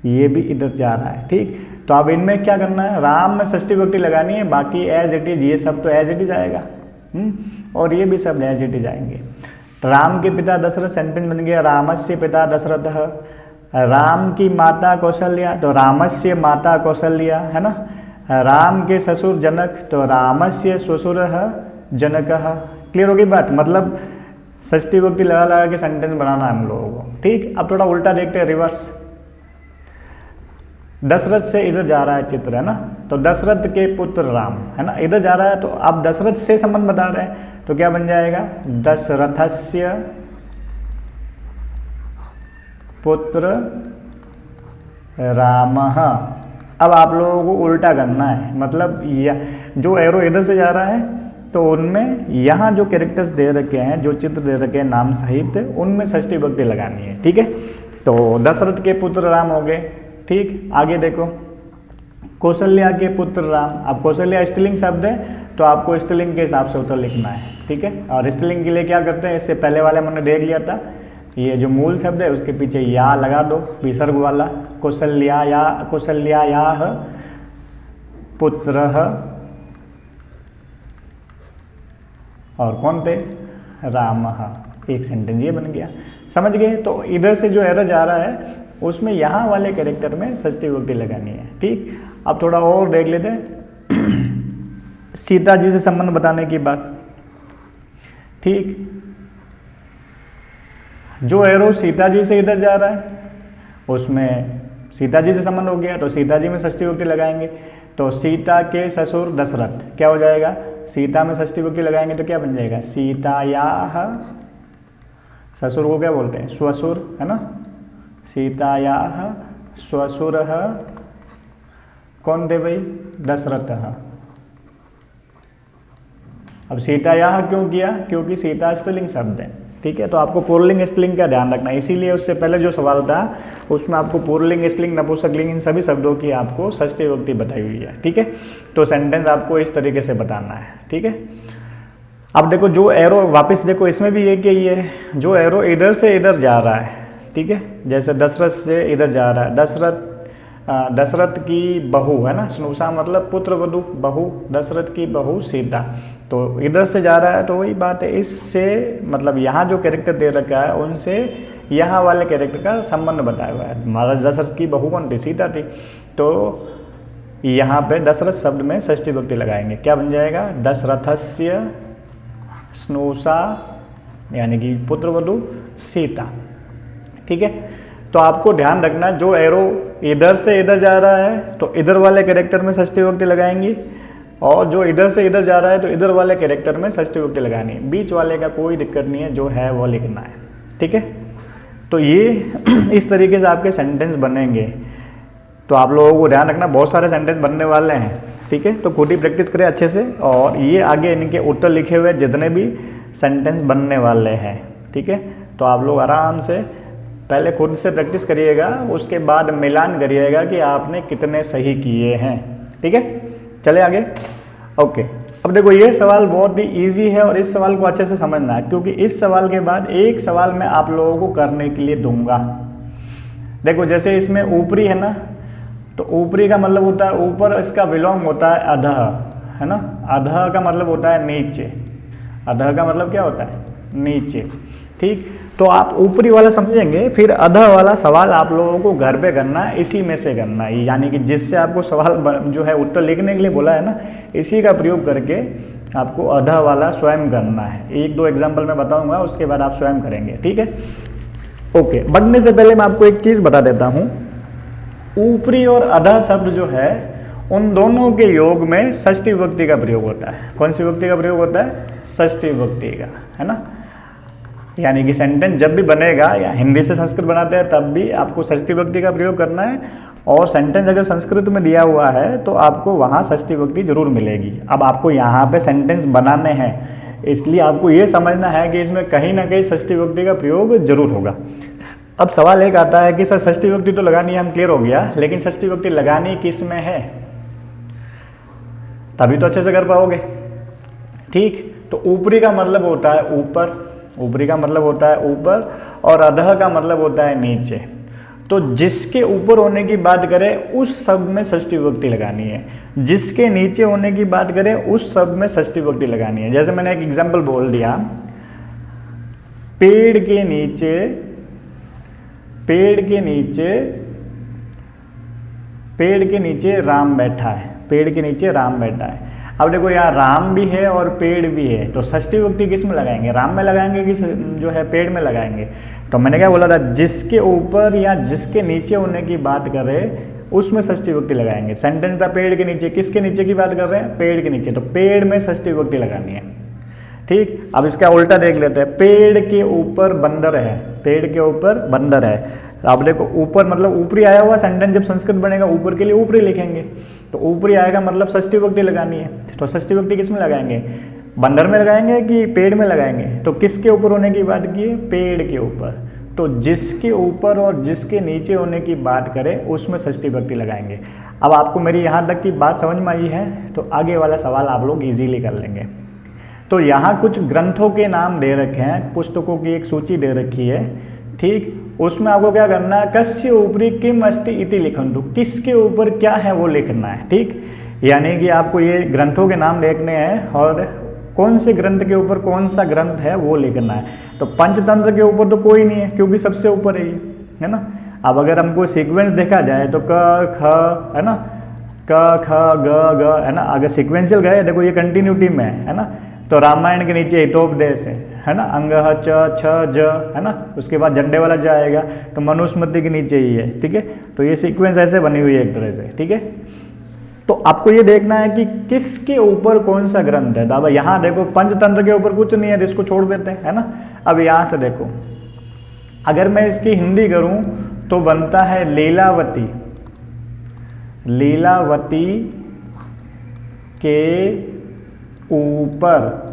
Speaker 1: ये भी इधर जा रहा है। ठीक, तो अब इनमें क्या करना है, राम में षष्ठी विभक्ति लगानी है, बाकी एज इट इज, ये सब तो एज इट इज आएगा। और ये भी सब एज इट इज आएंगे। तो राम के पिता दशरथ, सेंटेंस बन गया रामस्य पिता दशरथ। राम की माता कौशल्या, तो रामस्य माता कौशल्या, है ना। राम के ससुर जनक, तो रामस्य ससुर जनक। क्लियर होगी बात, मतलब षष्ठी विभक्ति लगा लगा के सेंटेंस बनाना है हम लोगों को। ठीक, अब थोड़ा उल्टा देखते हैं, रिवर्स। दशरथ से इधर जा रहा है चित्र, है ना, तो दशरथ के पुत्र राम, है ना, इधर जा रहा है, तो अब दशरथ से संबंध बता रहे हैं, तो क्या बन जाएगा, दशरथस्य पुत्र रामः। अब आप लोगों को उल्टा करना है, मतलब जो एरो इधर से जा रहा है तो उनमें यहाँ जो कैरेक्टर्स दे रखे हैं, जो चित्र दे रखे हैं नाम सहित, उनमें षष्ठी विभक्ति लगानी है। ठीक है, तो दशरथ के पुत्र राम हो गए। ठीक, आगे देखो, कौशल्या के पुत्र राम। अब कौशल्या स्त्रीलिंग शब्द है, तो आपको स्त्रीलिंग के हिसाब से उत्तर लिखना है। ठीक है, और स्त्रीलिंग के लिए क्या करते हैं, इससे पहले वाले हमने देख लिया था, ये जो मूल शब्द है उसके पीछे या लगा दो, विसर्ग वाला। कौशल्यायाः पुत्रः, और कौन थे, रामः। एक सेंटेंस ये बन गया, समझ गए। तो इधर से जो एरर जा रहा है उसमें यहाँ वाले कैरेक्टर में षष्ठी विभक्ति लगानी है। ठीक, अब थोड़ा और देख लेते हैं, सीता जी से संबंध बताने की बात। ठीक, जो एरो सीता जी से इधर जा रहा है उसमें सीता जी से संबंध हो गया, तो सीता जी में षष्ठी विभक्ति लगाएंगे। तो सीता के ससुर दशरथ, क्या हो जाएगा, सीता में षष्ठी विभक्ति लगाएंगे तो क्या बन जाएगा, सीतायाः, ससुर को क्या बोलते हैं, स्वसुर, है ना, सीतायाः स्वसुरः, कौन थे भाई, दशरथः। अब सीतायाः क्यों किया, क्योंकि सीता स्त्रीलिंग शब्द है। ठीक है, तो आपको पुल्लिंग स्त्रीलिंग का ध्यान रखना है, इसीलिए उससे पहले जो सवाल था उसमें आपको पुल्लिंग स्त्रीलिंग नपुंसकलिंग इन सभी शब्दों की आपको षष्ठी विभक्ति बताई हुई है। ठीक है, तो सेंटेंस आपको इस तरीके से बताना है। ठीक है, अब देखो जो एरो वापस देखो, इसमें भी एक यही है, जो एरो इधर से इधर जा रहा है। ठीक है, जैसे दशरथ से इधर जा रहा है, दशरथ की बहू, है ना, स्नुषा मतलब पुत्र वधू, बहू, दशरथ की बहू सीता, तो इधर से जा रहा है, तो वही बात है, इससे मतलब यहाँ जो कैरेक्टर दे रखा है उनसे यहाँ वाले कैरेक्टर का संबंध बताया हुआ है। महाराज दशरथ की बहू कौन थी, सीता थी, तो यहाँ पे दशरथ शब्द में षष्ठी विभक्ति लगाएंगे, क्या बन जाएगा, दशरथस्य स्नुषा, यानी कि पुत्र वधू सीता। ठीक है, तो आपको ध्यान रखना, जो एरो इधर से इधर जा रहा है तो इधर वाले कैरेक्टर में षष्ठी विभक्ति लगाएंगी, और जो इधर से इधर जा रहा है तो इधर वाले कैरेक्टर में षष्ठी विभक्ति लगानी है। बीच वाले का कोई दिक्कत नहीं है, जो है वो लिखना है। ठीक है, तो ये इस तरीके से आपके सेंटेंस बनेंगे। तो आप लोगों को ध्यान रखना, बहुत सारे सेंटेंस बनने वाले हैं। ठीक है, तो खुद ही प्रैक्टिस करें अच्छे से, और ये आगे इनके उत्तर लिखे हुए जितने भी सेंटेंस बनने वाले हैं। ठीक है, तो आप लोग आराम से पहले खुद से प्रैक्टिस करिएगा, उसके बाद मिलान करिएगा कि आपने कितने सही किए हैं। ठीक है, चले आगे। ओके, अब देखो ये सवाल बहुत ही इजी है और इस सवाल को अच्छे से समझना है, क्योंकि इस सवाल के बाद एक सवाल मैं आप लोगों को करने के लिए दूंगा। देखो जैसे इसमें ऊपरी है ना, तो ऊपरी का मतलब होता है ऊपर, इसका बिलोंग होता है अधः, है ना, अधः का मतलब होता है नीचे, अधः का मतलब क्या होता है, नीचे। ठीक, तो आप ऊपरी वाला समझेंगे, फिर अधः वाला सवाल आप लोगों को घर पे करना है, इसी में से करना है, यानी कि जिससे आपको सवाल जो है उत्तर लिखने के लिए बोला है ना, इसी का प्रयोग करके आपको अधः वाला स्वयं करना है। एक दो एग्जाम्पल मैं बताऊंगा, उसके बाद आप स्वयं करेंगे। ठीक है, ओके। बढ़ने से पहले मैं आपको एक चीज़ बता देता हूँ, ऊपरी और अधः शब्द जो है उन दोनों के योग में षष्ठी विभक्ति का प्रयोग होता है। कौन सी विभक्ति का प्रयोग होता है, षष्ठी विभक्ति का, है ना। यानी कि सेंटेंस जब भी बनेगा, या हिंदी से संस्कृत बनाते हैं तब भी आपको षष्ठी विभक्ति का प्रयोग करना है, और सेंटेंस अगर संस्कृत में दिया हुआ है तो आपको वहाँ षष्ठी विभक्ति जरूर मिलेगी। अब आपको यहाँ पे सेंटेंस बनाने हैं, इसलिए आपको ये समझना है कि इसमें कहीं ना कहीं षष्ठी विभक्ति का प्रयोग जरूर होगा। अब सवाल एक आता है कि सर षष्ठी विभक्ति तो लगानी है, हम क्लियर हो गया, लेकिन षष्ठी विभक्ति लगानी किस में है, तभी तो अच्छे से कर पाओगे। ठीक, तो ऊपरी का मतलब होता है ऊपर, ऊपरी का मतलब होता है ऊपर और अधः का मतलब होता है नीचे। तो जिसके ऊपर होने की बात करें उस शब्द में षष्ठी विभक्ति लगानी है, जिसके नीचे होने की बात करें उस शब्द में षष्ठी विभक्ति लगानी है। जैसे मैंने एक एग्जांपल बोल दिया, पेड़ के नीचे, पेड़ के नीचे, पेड़ के नीचे राम बैठा है, पेड़ के नीचे राम बैठा है। अब देखो यहाँ राम भी है और पेड़ भी है, तो षष्ठी विभक्ति किस में लगाएंगे, राम में लगाएंगे कि जो है पेड़ में लगाएंगे। तो मैंने क्या बोला था, जिसके ऊपर या जिसके नीचे होने की बात कर रहे उसमें षष्ठी विभक्ति लगाएंगे। सेंटेंस था पेड़ के नीचे, किसके नीचे की बात कर रहे हैं, पेड़ के नीचे, तो पेड़ में षष्ठी विभक्ति लगानी है। ठीक, अब इसका उल्टा देख लेते हैं, पेड़ के ऊपर बंदर है, पेड़ के ऊपर बंदर है। अब देखो ऊपर मतलब ऊपरी आया हुआ सेंटेंस जब संस्कृत बनेगा ऊपर के लिए ऊपरी लिखेंगे, तो ऊपरी आएगा मतलब षष्ठी विभक्ति लगानी है। तो षष्ठी विभक्ति किस में लगाएंगे, बंदर में लगाएंगे कि पेड़ में लगाएंगे। तो किसके ऊपर होने की बात की है, पेड़ के ऊपर। तो जिसके ऊपर और जिसके नीचे होने की बात करें उसमें षष्ठी विभक्ति लगाएंगे। अब आपको मेरी यहाँ तक की बात समझ में आई है, तो आगे वाला सवाल आप लोग इजीली कर लेंगे। तो यहाँ कुछ ग्रंथों के नाम दे रखे हैं, पुस्तकों की एक सूची दे रखी है। ठीक, उसमें आपको क्या करना है, कस्य ऊपरी किम अस्ति इति लिखन्तु, किसके ऊपर क्या है वो लिखना है। ठीक, यानी कि आपको ये ग्रंथों के नाम देखने हैं और कौन से ग्रंथ के ऊपर कौन सा ग्रंथ है वो लिखना है। तो पंचतंत्र के ऊपर तो कोई नहीं है क्योंकि सबसे ऊपर है ना। अब अगर हमको सीक्वेंस देखा जाए तो क ख है ना, क ख ग ग है ना, अगर सिक्वेंशियल गए देखो ये कंटिन्यूटी में है ना। तो रामायण के नीचे हितोपदेश है ना, अंगह च छ ज है ना, उसके बाद झंडे वाला ज आएगा, तो मनुस्मृति के नीचे ही है। ठीक है, तो ये सीक्वेंस ऐसे बनी हुई है एक तरह से। ठीक है, तो आपको ये देखना है कि किसके ऊपर कौन सा ग्रंथ है। अब यहाँ देखो पंचतंत्र के ऊपर कुछ नहीं है, इसको छोड़ देते हैं है ना। अब यहाँ से देखो, अगर मैं इसकी हिंदी करूँ तो बनता है लीलावती, लीलावती के ऊपर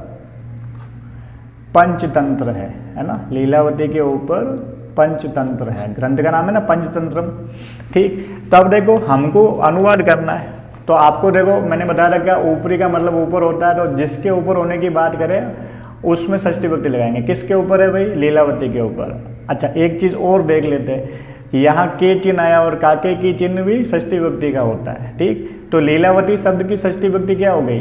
Speaker 1: पंचतंत्र है ना, लीलावती के ऊपर पंचतंत्र है, ग्रंथ का नाम है ना पंचतंत्रम। ठीक, तो अब देखो हमको अनुवाद करना है, तो आपको देखो मैंने बता रखा ऊपरी का मतलब ऊपर होता है, तो जिसके ऊपर होने की बात करें उसमें षष्ठी विभक्ति लगाएंगे। किसके ऊपर है भाई, लीलावती के ऊपर। अच्छा एक चीज़ और देख लेते हैं, यहाँ के चिन्ह आया और काके की चिन्ह भी षष्ठी विभक्ति का होता है। ठीक, तो लीलावती शब्द की षष्ठी विभक्ति क्या हो गई।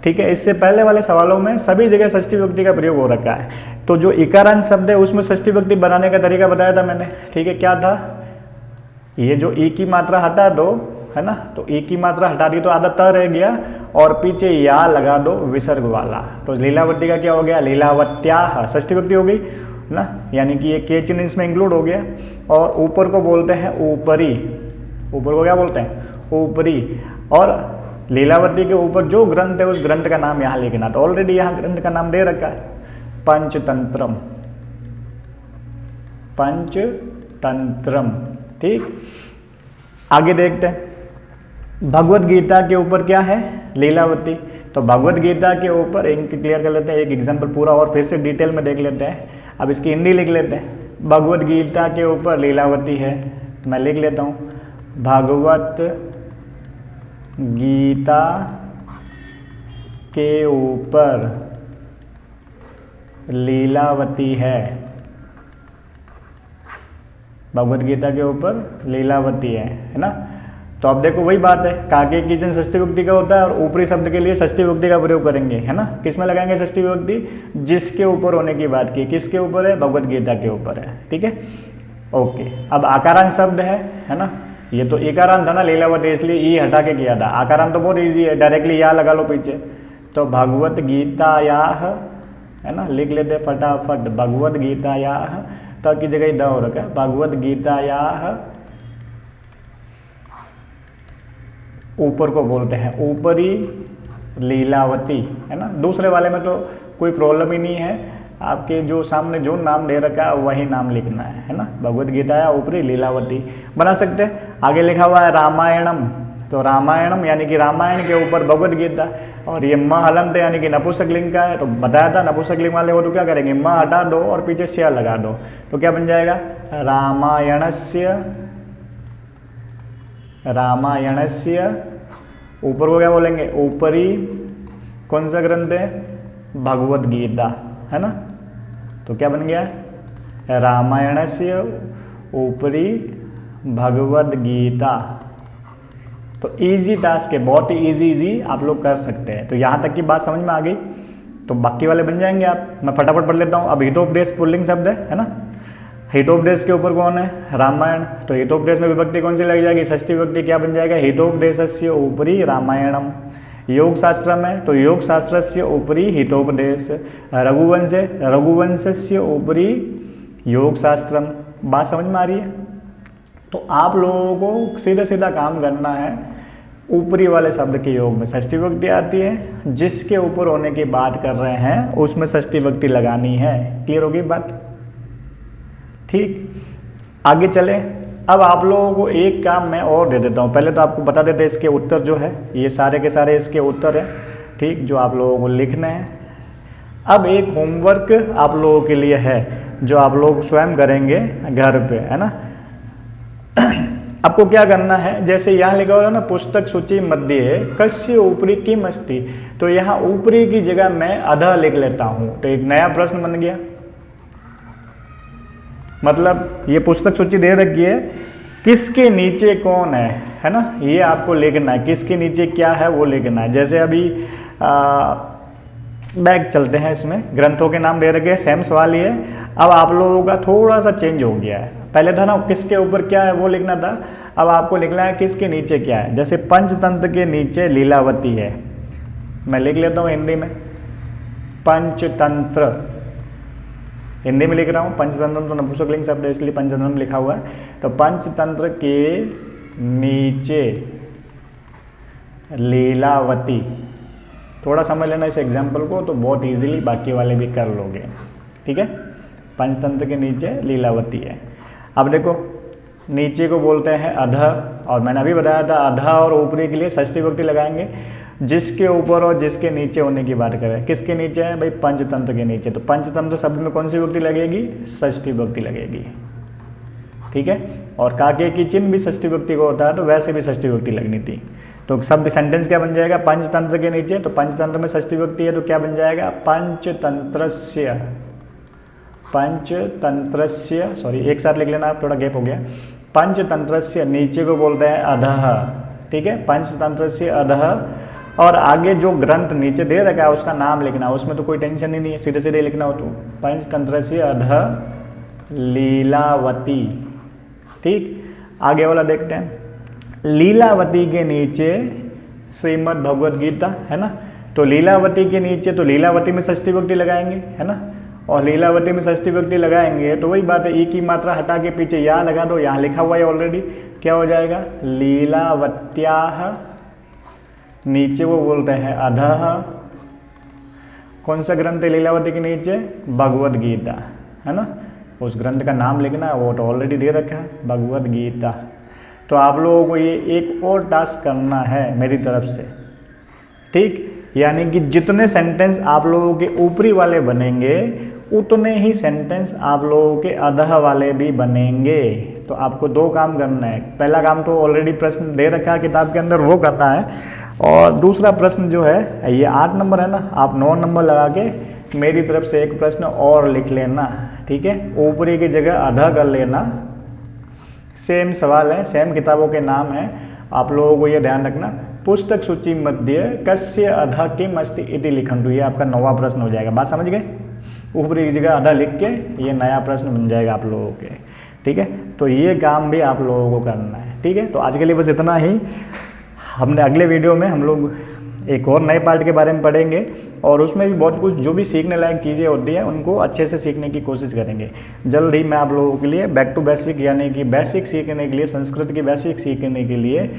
Speaker 1: ठीक है, इससे पहले वाले सवालों में सभी जगह षष्ठी विभक्ति का प्रयोग हो रखा है। तो जो इकारांत शब्द है उसमें षष्ठी विभक्ति बनाने का तरीका बताया था मैंने। ठीक है, क्या था, ये जो ई की मात्रा हटा दो है ना, तो ई की मात्रा हटा दी तो आधा त रह गया और पीछे या लगा दो विसर्ग वाला, तो लीलावती का क्या हो गया, लीलावत्याः षष्ठी विभक्ति हो गई ना, यानी कि ये के चिन्ह इसमें इंक्लूड हो गया। और ऊपर को बोलते हैं ऊपरी, ऊपर को क्या बोलते हैं, ऊपरी। और लीलावती के ऊपर जो ग्रंथ है उस ग्रंथ का नाम यहाँ लिखना। तो ऑलरेडी यहाँ ग्रंथ का नाम दे रखा है पंचतंत्रम, पंचतंत्रम। ठीक, आगे देखते हैं भगवत गीता के ऊपर क्या है, लीलावती। तो भगवत गीता के ऊपर इनके क्लियर कर लेते हैं, एक एग्जाम्पल पूरा और फिर से डिटेल में देख लेते हैं। अब इसकी हिंदी लिख लेते हैं, भगवत गीता के ऊपर लीलावती है, तो मैं लिख लेता हूँ भगवत गीता के ऊपर लीलावती है, भगवत गीता के ऊपर लीलावती है ना। तो अब देखो वही बात है, काके की चिन्ह षष्ठी विभक्ति का होता है और ऊपरी शब्द के लिए षष्ठी विभक्ति का प्रयोग करेंगे है ना। किस में लगाएंगे षष्ठी विभक्ति, जिसके ऊपर होने की बात की, किसके ऊपर है, भगवत गीता के ऊपर है। ठीक है, ओके। अब आकारांत शब्द है ना, ये तो इकारांत था ना लीलावती, इसलिए ई हटा के किया था। आकारांत तो बहुत ईजी है, डायरेक्टली या लगा लो पीछे। तो भगवत गीतायाः है ना, लिख लेते फटाफट, भगवत गीतायाः, तक की जगह द हो रखा है, भगवत गीतायाः ऊपर को बोलते हैं ऊपरी लीलावती है ना। दूसरे वाले में तो कोई प्रॉब्लम ही नहीं है, आपके जो सामने जो नाम दे रखा है वही नाम लिखना है ना। भगवत गीता या ऊपरी लीलावती बना सकते हैं। आगे लिखा हुआ है रामायणम, तो रामायणम यानी कि रामायण के ऊपर भगवत गीता, और ये म हलंत यानी कि नपुंसकलिंग का है। तो बताया था नपुंसकलिंग वाले हो तो क्या करेंगे, म हटा दो और पीछे स्या लगा दो, तो क्या बन जाएगा, रामायणस्य, रामायणस्य। ऊपर को क्या बोलेंगे, ऊपरी कौन सा ग्रंथ है, भगवत गीता है ना। तो क्या बन गया, रामायणस्य उपरि भगवद गीता। तो इजी टास्क है, बहुत ही इजी आप लोग कर सकते हैं। तो यहाँ तक की बात समझ में आ गई, तो बाकी वाले बन जाएंगे आप। मैं फटाफट पढ़ लेता हूँ। अब हितोपदेश पुल्लिंग शब्द है ना। हितोपदेश के ऊपर कौन है, रामायण। तो हितोपदेश में विभक्ति कौन सी लग जाएगी, षष्ठी विभक्ति, क्या बन जाएगा, हितोपदेशस्य उपरि रामायणम। योग शास्त्र में तो योग शास्त्रस्य उपरि हितोपदेश। रघुवंश रघुवंशस्य उपरि योग शास्त्रम। बात समझ में आ रही है। तो आप लोगों को सीधा सीधा काम करना है, ऊपरी वाले शब्द के योग में षष्ठी विभक्ति आती है, जिसके ऊपर होने की बात कर रहे हैं उसमें षष्ठी विभक्ति लगानी है। क्लियर होगी बात, ठीक। आगे चले। अब आप लोगों को एक काम मैं और दे देता हूँ। पहले तो आपको बता देते इसके उत्तर जो है, ये सारे के सारे इसके उत्तर हैं, ठीक, जो आप लोगों को लिखना है। अब एक होमवर्क आप लोगों के लिए है जो आप लोग स्वयं करेंगे घर पे, है ना। आपको क्या करना है, जैसे यहाँ लिखा हुआ है ना, पुस्तक सूची मध्य कस्य ऊपरी किम अस्ति, तो यहाँ ऊपरी की जगह मैं अधः लिख लेता हूँ। तो एक नया प्रश्न बन गया। मतलब ये पुस्तक सूची दे रखी है, किसके नीचे कौन है ना, ये आपको लिखना है। किसके नीचे क्या है वो लिखना है। जैसे अभी बैग चलते हैं, इसमें ग्रंथों के नाम दे रखे हैं, सेम सवाल ही है। अब आप लोगों का थोड़ा सा चेंज हो गया है। पहले था ना किसके ऊपर क्या है वो लिखना था, अब आपको लिखना है किसके नीचे क्या है। जैसे पंचतंत्र के नीचे लीलावती है, मैं लिख लेता हूँ हिंदी में, पंचतंत्र हिंदी में लिख रहा हूँ। पंचतंत्र तो नपुंसकलिंग शब्द है इसलिए पंचतंत्र में लिखा हुआ है। तो पंचतंत्र के नीचे लीलावती। थोड़ा समझ लेना इस एग्जाम्पल को, तो बहुत इजीली बाकी वाले भी कर लोगे, ठीक है। पंचतंत्र के नीचे लीलावती है। अब देखो नीचे को बोलते हैं अधः, और मैंने अभी बताया था अधः और ऊपरी के लिए षष्ठी विभक्ति लगाएंगे। जिसके ऊपर और जिसके नीचे होने की बात करें, किसके नीचे है भाई, पंचतंत्र के नीचे। तो पंचतंत्र शब्द में कौन सी विभक्ति लगेगी, षष्ठी विभक्ति लगेगी, ठीक है। और काके की चिन्ह भी षष्ठी विभक्ति को होता है, तो वैसे भी षष्ठी विभक्ति लगनी थी। तो शब्द सेंटेंस क्या बन जाएगा, पंचतंत्र के नीचे। तो पंचतंत्र में षष्ठी विभक्ति है तो क्या बन जाएगा, पंचतंत्रस्य। पंचतंत्रस्य, सॉरी एक साथ लिख लेना आप, थोड़ा गैप हो गया। पंचतंत्रस्य, नीचे को बोलते हैं अधः, ठीक है। पंचतंत्रस्य अधः, और आगे जो ग्रंथ नीचे दे रखा है उसका नाम लिखना, उसमें तो कोई टेंशन ही नहीं है, सीधे सीधे लिखना हो। तो पंचतंत्रस्य अधः लीलावती, ठीक। आगे वाला देखते हैं। लीलावती के नीचे श्रीमद् भगवद गीता, है ना। तो लीलावती के नीचे, तो लीलावती में षष्ठी विभक्ति लगाएंगे, है ना। और लीलावती में षष्ठी विभक्ति लगाएंगे तो वही बात है, ई की मात्रा हटा के पीछे या लगा दो, यहाँ लिखा हुआ है ऑलरेडी, क्या हो जाएगा, लीलावत्याः। नीचे वो बोलते हैं अधः। कौन सा ग्रंथ है लीलावती के नीचे, भगवद गीता, है ना। उस ग्रंथ का नाम लिखना है, वो तो ऑलरेडी दे रखा है, भगवद गीता। तो आप लोगों को ये एक और टास्क करना है मेरी तरफ से, ठीक। यानी कि जितने सेंटेंस आप लोगों के ऊपरी वाले बनेंगे उतने ही सेंटेंस आप लोगों के अधः वाले भी बनेंगे। तो आपको दो काम करना है। पहला काम तो ऑलरेडी प्रश्न दे रखा है किताब के अंदर, वो करना है। और दूसरा प्रश्न जो है, ये 8 नंबर है ना, आप 9 नंबर लगा के मेरी तरफ से एक प्रश्न और लिख लेना, ठीक है। ऊपरी की जगह अधः कर लेना। सेम सवाल है, सेम किताबों के नाम है। आप लोगों को ये ध्यान रखना, पुस्तक सूची मध्य कस्य अधः किम अस्ति इति लिखन्तु, ये आपका 9वां प्रश्न हो जाएगा। बात समझ गए। ऊपरी की जगह अधः लिख के ये नया प्रश्न बन जाएगा आप लोगों के, ठीक है। तो ये काम भी आप लोगों को करना है, ठीक है। तो आज के लिए बस इतना ही। हमने अगले वीडियो में हम लोग एक और नए पार्ट के बारे में पढ़ेंगे, और उसमें भी बहुत कुछ जो भी सीखने लायक चीज़ें होती हैं उनको अच्छे से सीखने की कोशिश करेंगे। जल्द ही मैं आप लोगों के लिए बैक टू बेसिक, यानी कि बेसिक सीखने के लिए, संस्कृत की बेसिक सीखने के लिए,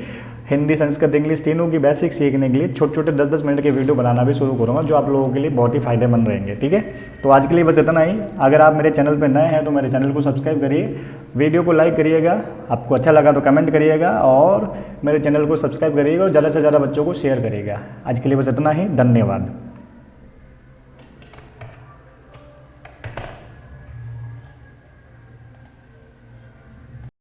Speaker 1: हिंदी संस्कृत इंग्लिश तीनों की बेसिक सीखने के लिए छोटे छोटे 10-10 मिनट के वीडियो बनाना भी शुरू करूँगा, जो आप लोगों के लिए बहुत ही फायदेमंद रहेंगे, ठीक है। तो आज के लिए बस इतना ही। अगर आप मेरे चैनल पर नए हैं तो मेरे चैनल को सब्सक्राइब करिए, वीडियो को लाइक करिएगा, आपको अच्छा लगा तो कमेंट करिएगा, और मेरे चैनल को सब्सक्राइब करिएगा और ज़्यादा से ज़्यादा बच्चों को शेयर करिएगा। आज के लिए बस इतना ही, धन्यवाद।